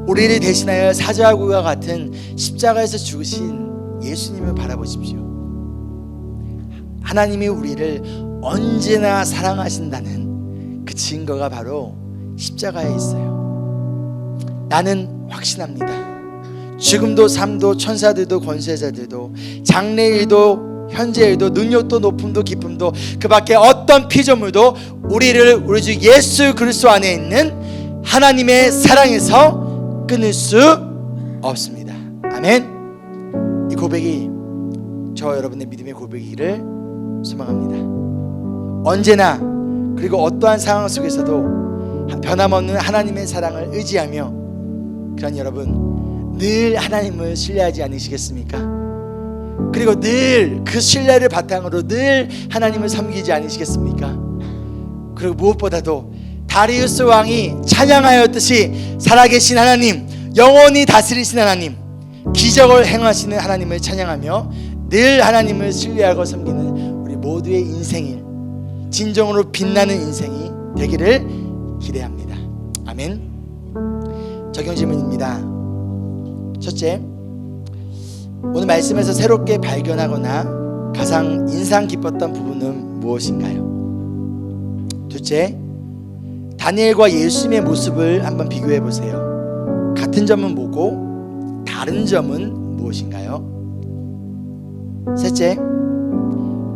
우리를 대신하여 사자고와 같은 십자가에서 죽으신 예수님을 바라보십시오. 하나님이 우리를 언제나 사랑하신다는 그 증거가 바로 십자가에 있어요. 나는 확신합니다. 죽음도 삶도 천사들도 권세자들도 장래일도 현재일도 능력도 높음도 기쁨도 그 밖에 어떤 피조물도 우리를 우리 주 예수 그리스도 안에 있는 하나님의 사랑에서 끊을 수 없습니다. 아멘. 이 고백이 저와 여러분의 믿음의 고백이기를 소망합니다. 언제나 그리고 어떠한 상황 속에서도 변함없는 하나님의 사랑을 의지하며, 그런 여러분 늘 하나님을 신뢰하지 않으시겠습니까? 그리고 늘 그 신뢰를 바탕으로 늘 하나님을 섬기지 않으시겠습니까? 그리고 무엇보다도 다리우스 왕이 찬양하였듯이 살아계신 하나님, 영원히 다스리신 하나님, 기적을 행하시는 하나님을 찬양하며 늘 하나님을 신뢰하고 섬기는 우리 모두의 인생이 진정으로 빛나는 인생이 되기를 기대합니다. 아멘. 적용 질문입니다. 첫째, 오늘 말씀에서 새롭게 발견하거나 가장 인상 깊었던 부분은 무엇인가요? 둘째, 다니엘과 예수님의 모습을 한번 비교해 보세요. 같은 점은 뭐고 다른 점은 무엇인가요? 셋째,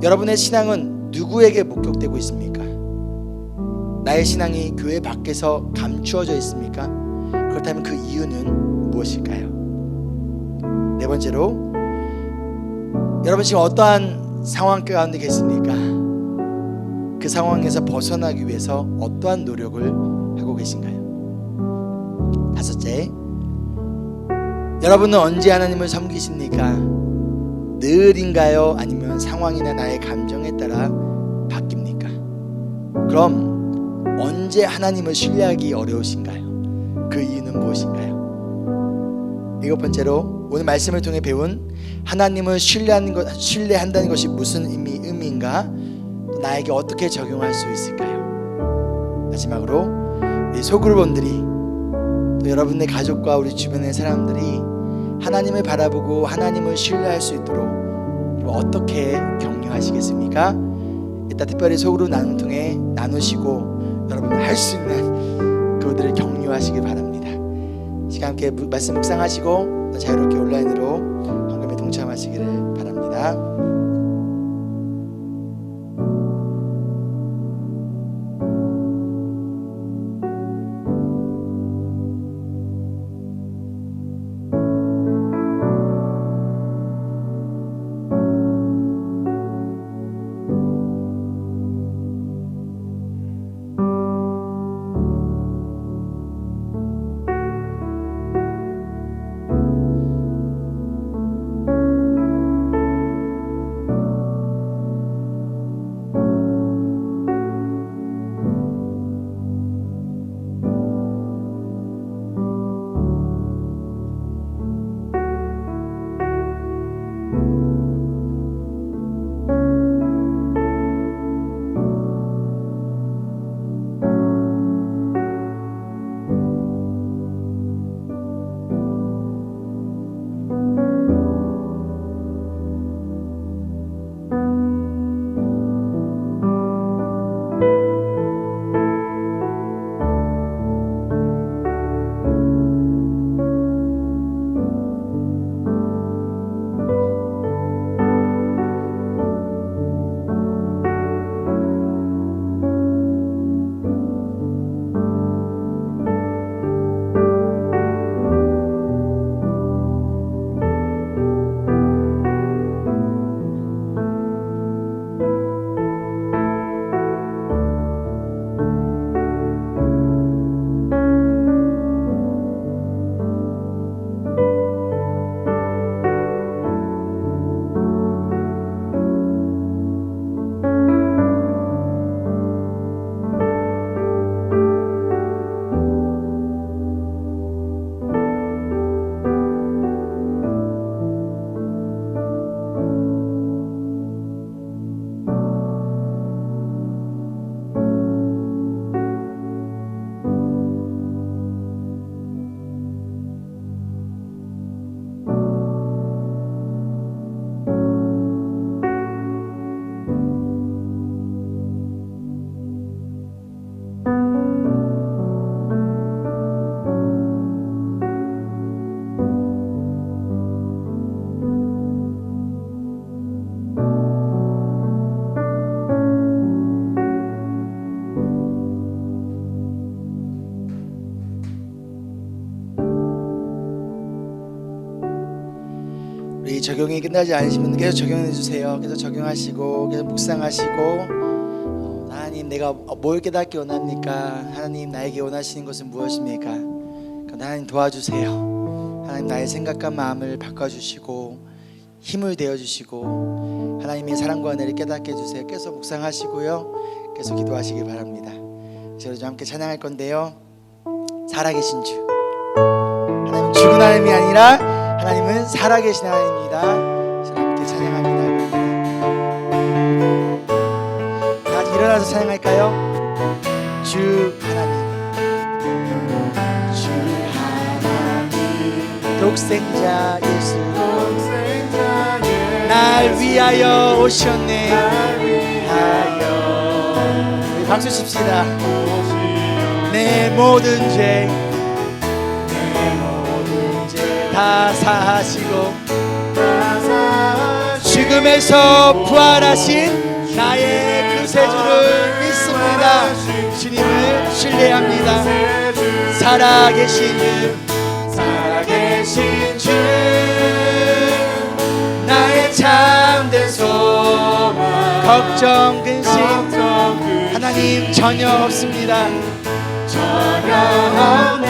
여러분의 신앙은 누구에게 목격되고 있습니까? 나의 신앙이 교회 밖에서 감추어져 있습니까? 그렇다면 그 이유는 무엇일까요? 네 번째로, 여러분 지금 어떠한 상황 가운데 계십니까? 그 상황에서 벗어나기 위해서 어떠한 노력을 하고 계신가요? 다섯째, 여러분은 언제 하나님을 섬기십니까? 늘인가요? 아니면 상황이나 나의 감정에 따라 바뀝니까? 그럼 언제 하나님을 신뢰하기 어려우신가요? 그 이유는 무엇인가요? 일곱 번째로, 오늘 말씀을 통해 배운 하나님을 신뢰한다는 것이 무슨 의미인가? 나에게 어떻게 적용할 수 있을까요? 마지막으로, 우리 소그룹원들이 또 여러분의 가족과 우리 주변의 사람들이 하나님을 바라보고 하나님을 신뢰할 수 있도록 어떻게 격려하시겠습니까? 이따 특별히 소그룹 나눔 통해 나누시고 여러분 할 수 있는 그들을 격려하시길 바랍니다. 시간 함께 말씀 묵상하시고 자유롭게 온라인으로 헌금에 동참하시기를 바랍니다. 이 적용이 끝나지 않으시면 계속 적용해 주세요. 계속 적용하시고 계속 묵상하시고 하나님 내가 뭘 깨닫기 원합니까? 하나님 나에게 원하시는 것은 무엇입니까? 하나님 도와주세요. 하나님 나의 생각과 마음을 바꿔주시고 힘을 되어주시고 하나님의 사랑과 은혜를 깨닫게 해주세요. 계속 묵상하시고요, 계속 기도하시기 바랍니다. 저희도 좀 함께 찬양할 건데요. 살아계신 주, 하나님 죽은 하나님이 아니라 하나님은 살아계신 하나님입니다. 저희 함께 찬양합니다. 다 같이 일어나서 찬양할까요? 주 하나님, 주 하나님, 독생자 예수 날 위하여 오셨네. 우리 박수 칩시다. 내 모든 죄 다 사하시고 죽음에서 부활하신 나의 구세주를 믿습니다. 주님을 신뢰합니다. 살아계신 주, 나의 참된 소망, 걱정 근심 하나님 전혀 없습니다. 전혀 없네.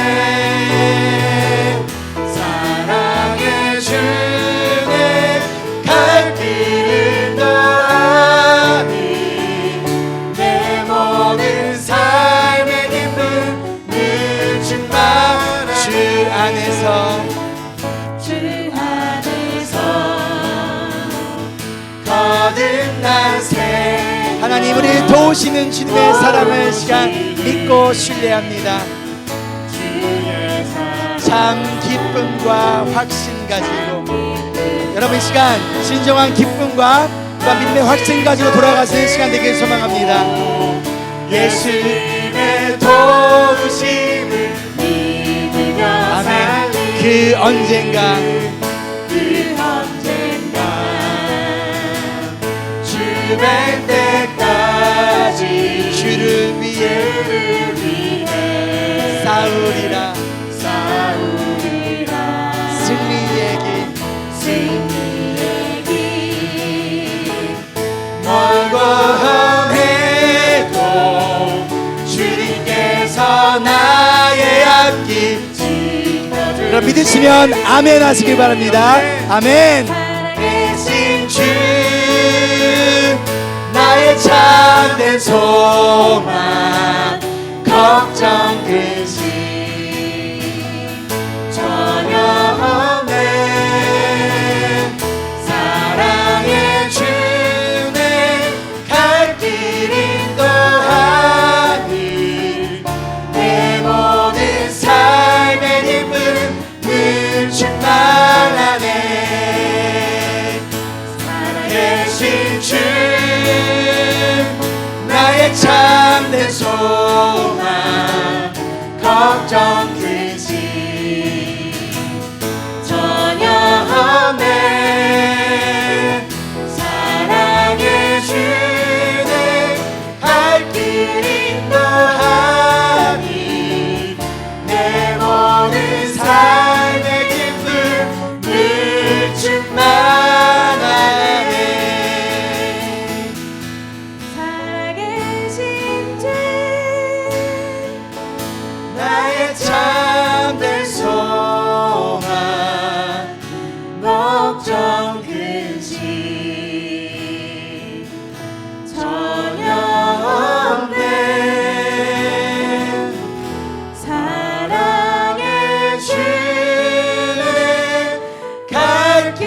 사랑의 주내 갈 길을 떠나니 내 모든 삶의 기쁨 늘 충만 주 안에서 거듭난 새 하나님 우리를 도우시는 주님의 사랑을 시간 믿고 신뢰합니다. 참 기쁨과 확신 가지고 여러분 이 시간 진정한 기쁨과 또한 믿음의 확신 가지고 돌아가시는 시간 되길 소망합니다. 예수님의 도우심을 믿으며 아멘. 그 언젠가 주 뵐 때까지 주를 위해 싸우리라 승리의 길 멀고 험해도 주님께서 나의 앞길 그럼 믿으시면 아멘 하시길 바랍니다. 아멘. 계신 주 나의 참된 소망 걱정 근심 전혀 없네. 사랑의 주내 갈 길 인도하니 내 모든 삶의 기쁨 늘 충만하네. 살아계신 주 나의 참된 소망 걱정 근심 전혀 없네. 사랑의 주내 갈 길 인도하니 내 모든 삶의 기쁨 늘 충만하네. 나의 참된 소망 걱정 근심 전혀 없네. 사랑의 주내 갈 길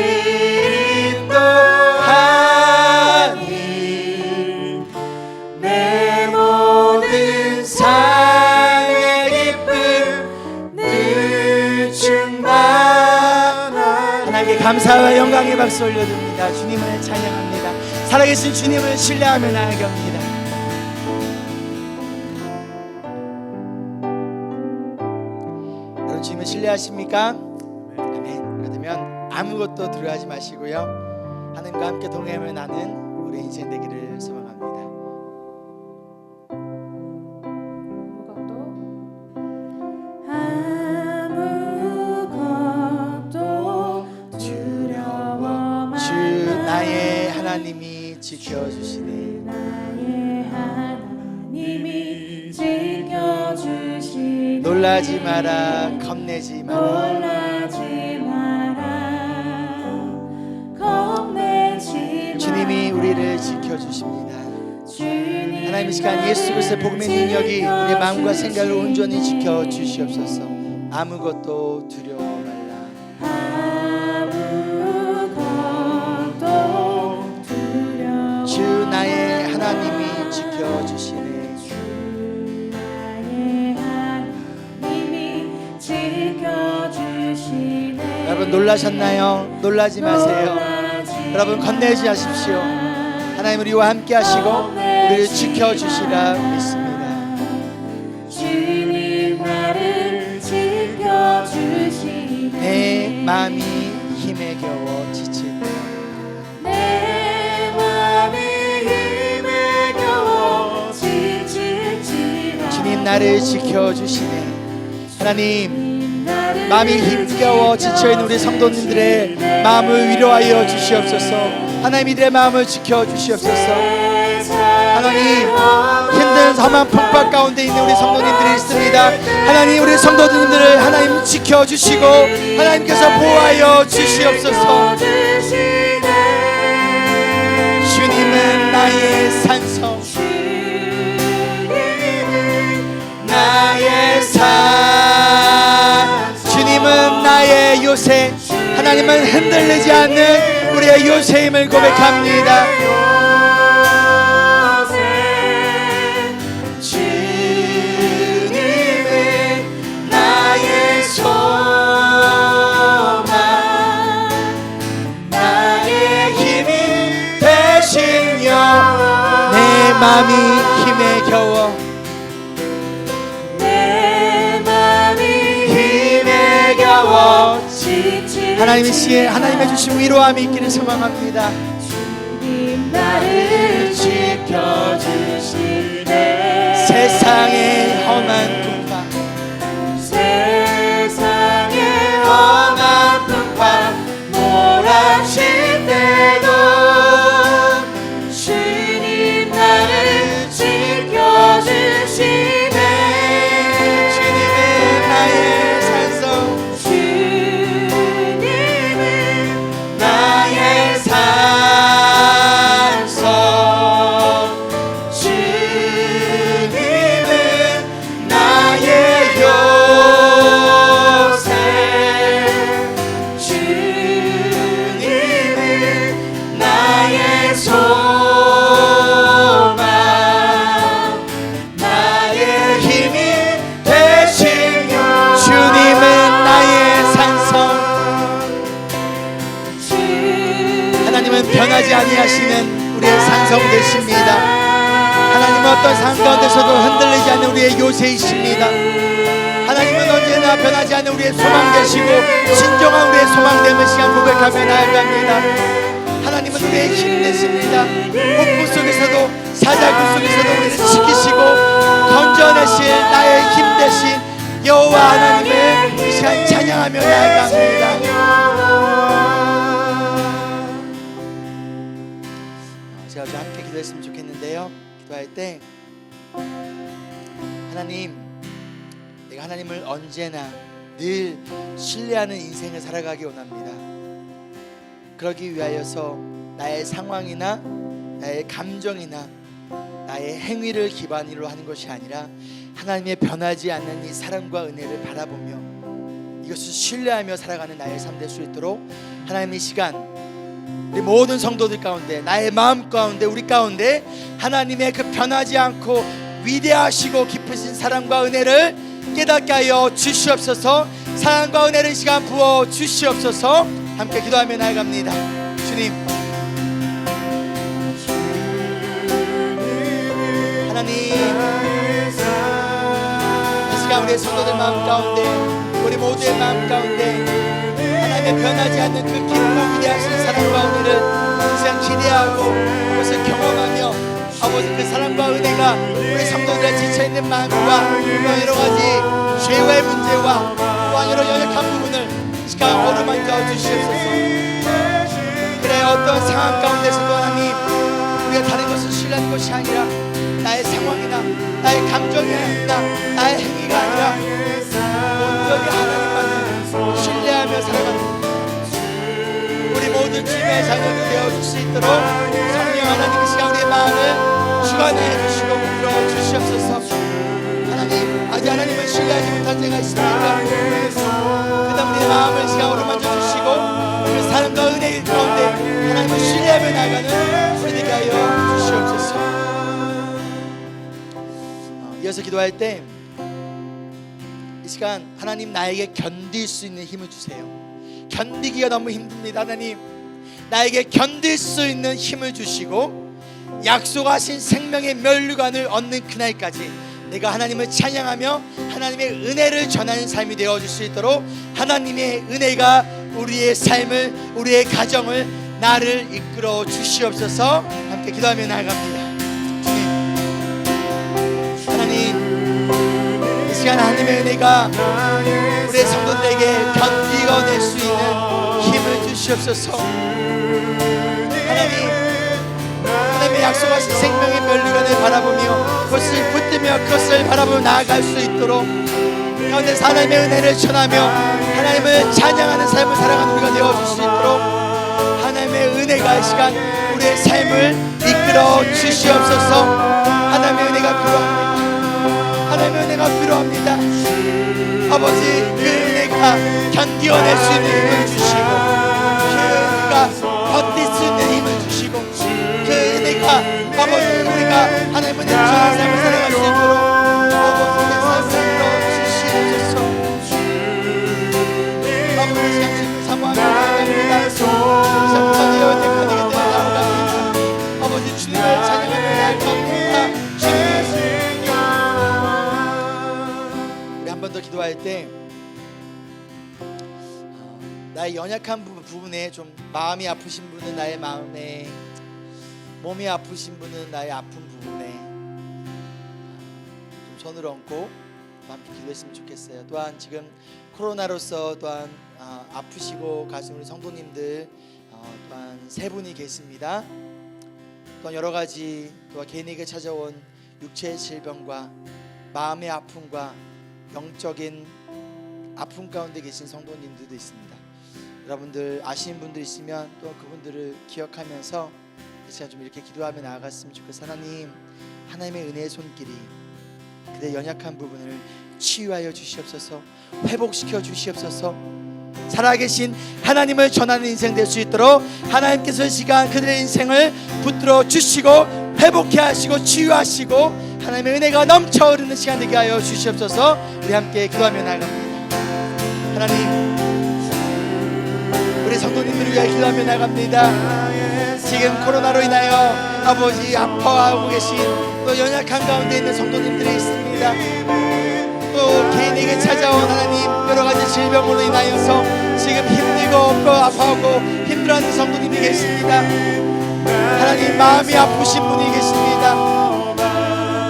인도하니 내 모든 삶의 기쁨 늘 충만하네. 하나님께 감사와 영광의 박수 올려드립니다. 주님을 찬양합니다. 살아계신 주님을 신뢰하며 나아갑니다. 여러분 주님을 신뢰하십니까? 아멘. 그렇다면 아무것도 두려워하지 마시고요, 하나님과 함께 동행하며 나는 우리 인생 되기를 소망합니다. 아무것도 두려워 하나님이 지켜주시네. 나의 하나님이 지켜주시네. 놀라지 마라, 겁내지 마라. 놀라지 마라, 겁내지 마라. 주님이 우리를 지켜주십니다. 주님이 하나님 이 시간 예수 그리스도의 복음의 능력이 우리의 마음과 생각을 온전히 지켜주시옵소서. 아무것도 두려워 말라. 아무것도 두려워. 주 나의 하나님이 지켜주시네. 나의 하나님이 지켜주시네. 여러분 놀라셨나요? 놀라지 마세요. 여러분 겁내지 마십시오. 하나님 우리와 함께 하시고 우리를 지켜주시라 믿습니다. 주님 나를 지켜주시네. 내 마음이 힘에 겨워 지칠 때 내 마음이 힘에 겨워 지칠지라. 주님 나를 지켜주시네. 하나님 나를 마음이 힘겨워 지쳐있는 우리 성도님들의 마음을 위로하여 주시옵소서. 하나님 이들의 마음을 지켜주시옵소서. 하나님 힘든 험한 풍파 가운데 있는 우리 성도님들이 있습니다. 하나님 우리 성도님들을 하나님 지켜주시고 하나님께서 보호하여 주시옵소서. 주님은 나의 산성, 나의 산, 주님은 나의 요새. 하나님은 흔들리지 않는 우리의 요새임을 고백합니다. 주님은 나의 소망, 나의 힘이 되시며 내 맘이 힘에 겨워 내 마음이 힘에 겨워 지칠. 하나님의 시에 하나님의 주신 위로함이 있기를 소망합니다. 주님 나를 지켜주시네. 세상의 험한 풍파, 세상의 험한 풍파 몰아칠 때도 주님 나를 지켜주시네. 주님은 나의 산성, 주님은 나의 산성, 주님은 나의 요새, 주님은 나의 소망, 나의 힘이 되시며 주님은 나의 산성. 하나님은 변하지 아니하시는 우리의 산성 되십니다. 하나님은 어떤 상황 가운데서도 흔들리지 않는 우리의 요새이십니다. 하나님은 언제나 변하지 않는 우리의 소망 되시고 진정한 우리의 소망 되는 시간 고백하며 나아갑니다. 하나님은 우리의 힘 되십니다. 폭풍 속에서도 사자굴 속에서도 우리를 지키시고 건져내실 나의 힘 되신 여호와 하나님을 이 시간 찬양하며 나아갑니다. 제가 좀 함께 기도했으면 좋겠는데요. 기도할 때 하나님, 내가 하나님을 언제나 늘 신뢰하는 인생을 살아가기 원합니다. 그러기 위하여서 나의 상황이나 나의 감정이나 나의 행위를 기반으로 하는 것이 아니라 하나님의 변하지 않는 이 사랑과 은혜를 바라보며 이것을 신뢰하며 살아가는 나의 삶 될 수 있도록 하나님 이 시간 우리 모든 성도들 가운데 나의 마음 가운데 우리 가운데 하나님의 그 변하지 않고 위대하시고 깊으신 사랑과 은혜를 깨닫게 하여 주시옵소서. 사랑과 은혜를 이 시간 부어 주시옵소서. 함께 기도하며 나아갑니다. 주님, 하나님 이 시간 우리의 성도들 마음 가운데 우리 모두의 마음 가운데 하나님의 변하지 않는 그 깊고 위대하신 사랑과 은혜를 이 시간 기대하고 그것을 경험하며 아버지 그 사랑과 은혜가 우리 성도들의 지쳐있는 마음과 여러 가지 죄와의 문제와 또한 여러 연약한 부분을 이 시간 어루만져 주시옵소서. 그래요 어떤 상황 가운데서도 하나님, 우리가 다른 것을 신뢰하는 것이 아니라 나의 상황이나 나의 감정이 아니라 나의 행위가 아니라 온전히 하나님만을 신뢰하며 살아가는 우리 모든 주님의 자녀들 되어줄 수 있도록 성령 하나님, 이 시간 우리의 마음을 주관해 주시고 불러 주시옵소서. 하나님, 아직 하나님을 신뢰하지 못할 때가 있습니까? 그다음 우리의 마음을 이 시간 어루만져 주시고 그 사랑과 은혜 가운데 하나님을 신뢰하며 나가는 우리 되게 하여 주시옵소서. 이어서 기도할 때 이 시간 하나님, 나에게 견딜 수 있는 힘을 주세요. 견디기가 너무 힘듭니다. 하나님, 나에게 견딜 수 있는 힘을 주시고 약속하신 생명의 면류관을 얻는 그날까지 내가 하나님을 찬양하며 하나님의 은혜를 전하는 삶이 되어줄 수 있도록 하나님의 은혜가 우리의 삶을, 우리의 가정을, 나를 이끌어 주시옵소서. 함께 기도하며 나아갑니다. 하나님, 이 시간 하나님의 은혜가 우리의 성도들에게 견디어낼 수 있는 힘을 주시옵소서. 하나님의 약속하신 생명의 면류관을 바라보며 그것을 붙들며 그것을 바라보며 나아갈 수 있도록 가운데서 하나님의 은혜를 전하며 하나님을 찬양하는 삶을 살아가는 우리가 되어줄 수 있도록 하나님의 은혜가 이 시간 우리의 삶을 이끌어 주시옵소서. 하나님의 은혜가 필요합니다. 하나님의 은혜가 필요합니다. 아버지, 그 은혜가 견디어낼 수 있는 힘을 주시고 그 은혜가 버틸 수 있는 힘을 주시고 그 은혜가 아버지, 우리가 하나님의 은혜를 전하는 삶을 살아갈 수 있도록 아버지의 삶을 이끌어 주시옵소서. 아버지, 시간 주님을 사모하며 나아갑니다. 시작부터 연약하게 되어 나아갑니다. 아버지, 주님을 찬양하며 나아갑니다. 우리 한 번 더 기도할 때 나의 연약한 부분에 좀 마음이 아프신 분은 나의 마음에, 몸이 아프신 분은 나의 아픈 부분에 좀 손을 얹고 함께 기도했으면 좋겠어요. 또한 지금 코로나로서 또한 아프시고 가신 우리 성도님들 또한 세 분이 계십니다. 또한 여러 가지 또한 개인에게 찾아온 육체의 질병과 마음의 아픔과 영적인 아픔 가운데 계신 성도님들도 있습니다. 여러분들 아시는 분들 있으면 또 그분들을 기억하면서 이 시간 좀 이렇게 기도하며 나아갔으면 좋겠어요. 하나님, 하나님의 은혜의 손길이 그들의 연약한 부분을 치유하여 주시옵소서. 회복시켜 주시옵소서. 살아계신 하나님을 전하는 인생 될 수 있도록 하나님께서 이 시간 그들의 인생을 붙들어 주시고 회복해 하시고 치유하시고 하나님의 은혜가 넘쳐 흐르는 시간 되게 하여 주시옵소서. 우리 함께 기도하며 나아갑니다. 하나님, 우리 성도님들을 위하여 기도하며 나갑니다. 지금 코로나로 인하여 아버지 아파하고 계신 또 연약한 가운데 있는 성도님들이 있습니다. 또 개인에게 찾아온 하나님 여러 가지 질병으로 인하여서 지금 힘들고 아파하고 힘들어하는 성도님이 계십니다. 하나님, 마음이 아프신 분이 계십니다.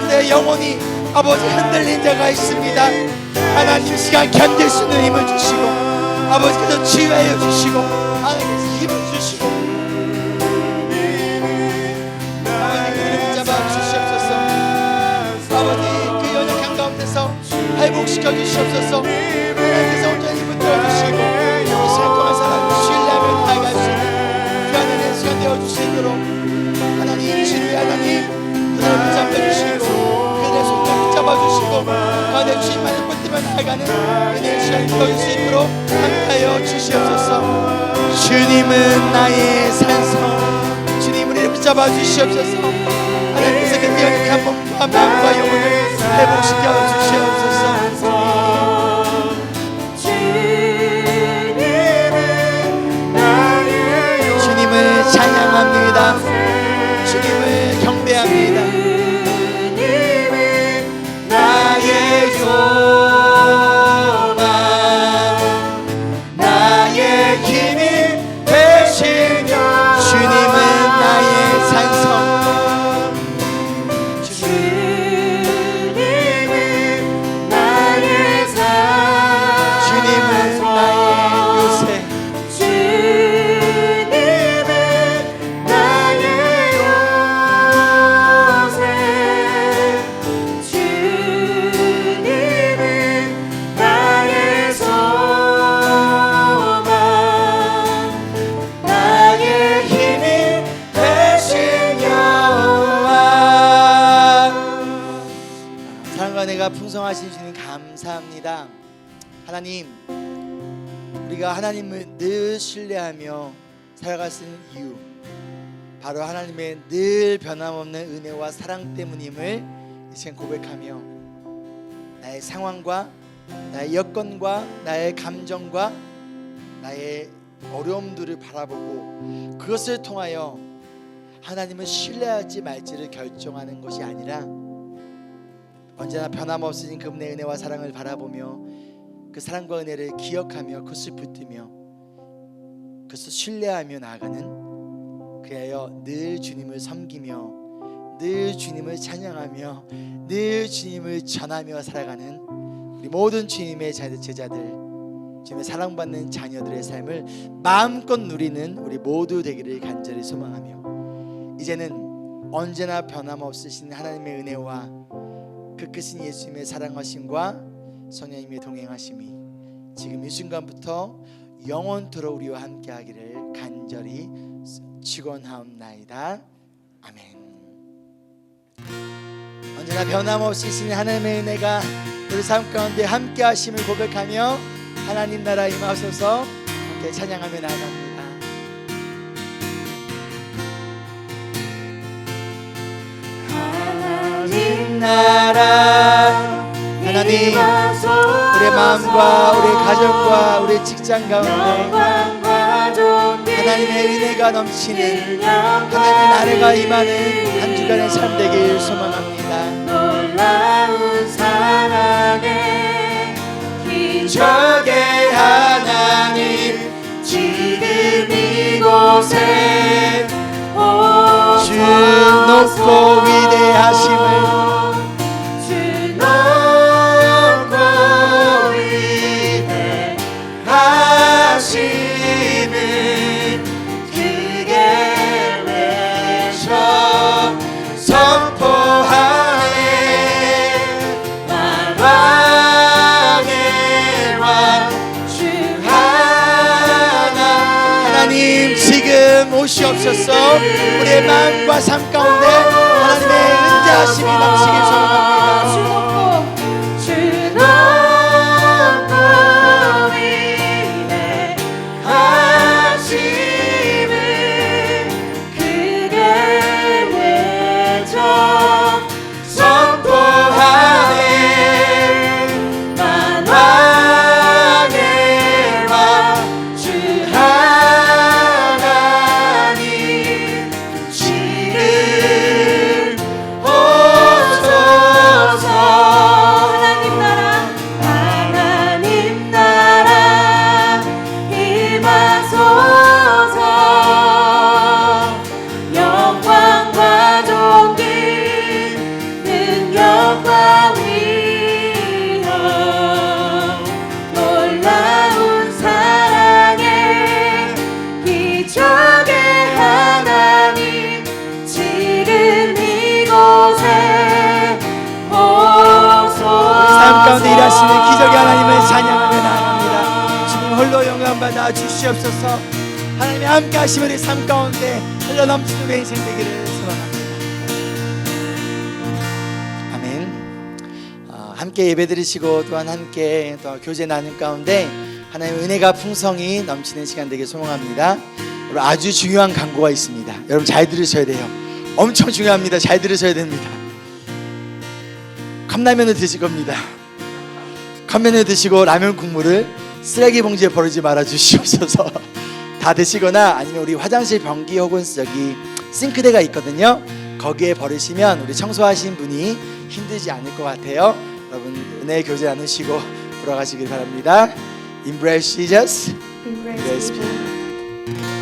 그대 영혼이 아버지 흔들린 자가 있습니다. 하나님, 시간 견딜 수 있는 힘을 주시고 아버지께서 치유하여 주시고 하나님께서 힘을 주시고 아버지, 그들을 붙잡아 주시옵소서. 아버지, 그 연약한 가운데서 회복시켜 주시옵소서. 하나님께서 온전히 붙들어 주시고 이 시간 동안 사랑을 신뢰하며 나아갈 수 있는 귀한 시간 되어 주시도록 하나님, 치료의 하나님, 그들을 붙잡아 주시고 그들의 손을 붙잡아 주시고 가운데 주님만을 붙들며 나아가는 은혜의 시간이 되어줄 수 있도록 함께하여 주시옵소서. 주님은 나의 산성, 주님 우리를 붙잡아 주시옵소서. 하나님께서 그 연약한 몸과 마음과 영혼을 회복시켜 주시옵소서. 주님을 찬양합니다. 주님을 경배합니다. 나의 소망, 나의 힘이 되시며 주님은 나의 산성, 주님은 사랑하신 주님 감사합니다. 하나님, 우리가 하나님을 늘 신뢰하며 살아갈 수 있는 이유, 바로 하나님의 늘 변함없는 은혜와 사랑 때문임을 이 시간 고백하며 나의 상황과 나의 여건과 나의 감정과 나의 어려움들을 바라보고 그것을 통하여 하나님을 신뢰할지 말지를 결정하는 것이 아니라 언제나 변함없으신 그분의 은혜와 사랑을 바라보며 그 사랑과 은혜를 기억하며 그것을 붙들며 그것을 신뢰하며 나아가는, 그리하여 늘 주님을 섬기며 늘 주님을 찬양하며 늘 주님을 전하며 살아가는 우리 모든 주님의 제자들, 주님의 사랑받는 자녀들의 삶을 마음껏 누리는 우리 모두 되기를 간절히 소망하며, 이제는 언제나 변함없으신 하나님의 은혜와 그 크신 예수님의 사랑하심과 성령님의 동행하심이 지금 이 순간부터 영원토록 우리와 함께하기를 간절히 축원하옵나이다. 아멘. 언제나 변함없으신 하나님의 은혜가 우리 삶 가운데 함께하심을 고백하며 하나님 나라 임하소서 함께 찬양하며 나아갑니다. 하나님 나라, 하나님 우리의 마음과 우리의 가정과 우리의 직장 가운데 하나님의 은혜가 넘치는 하나님의 나라가 임하는 한 주간의 삶 되길 소망합니다. 놀라운 사랑의 기적의 하나님, 지금 이곳에 주 높고 위대하심을, 주 높고 위대하심을 크게 외쳐 선포하네. 왕의 왕 주 하나님, 지금 오시옵소서. 우리의 마음과 삶 가운데 하나님의 은혜하심이 넘치길 소망합니다. 주 높고 위대하심을 크게 외쳐 선포하네. 만왕의 왕 주 하나님, 지금 오소서. 하나님 나라 임하소서. 영광과 존귀 능력과 위엄, 놀라운 사랑의 기적의 하나님, 지금 이곳에 오소서. 삶 가운데 일하시는 기적의 하나님을 찬양하며 나아갑니다. 주님 홀로 영광받아 주시옵소서. 하나님의 함께 하시면 우리 삶 가운데 흘러 넘치는 우리 인생 되기를 소망합니다. 아멘. 함께 예배드리시고 또한 함께 또 교제 나눈 가운데 하나님의 은혜가 풍성히 넘치는 시간 되길 소망합니다. 여러분, 아주 중요한 광고가 있습니다. 여러분 잘 들으셔야 돼요. 엄청 중요합니다. 잘 들으셔야 됩니다. 컵라면을 드실 겁니다. 컵라면을 드시고 라면 국물을 쓰레기 봉지에 버리지 말아 주시옵소서. 다 드시거나 아니면 우리 화장실 변기 혹은 여기 싱크대가 있거든요. 거기에 버리시면 우리 청소하신 분이 힘들지 않을 것 같아요. 여러분 은혜의 교제 나누시고 돌아가시길 바랍니다. Embrace Jesus. Embrace people.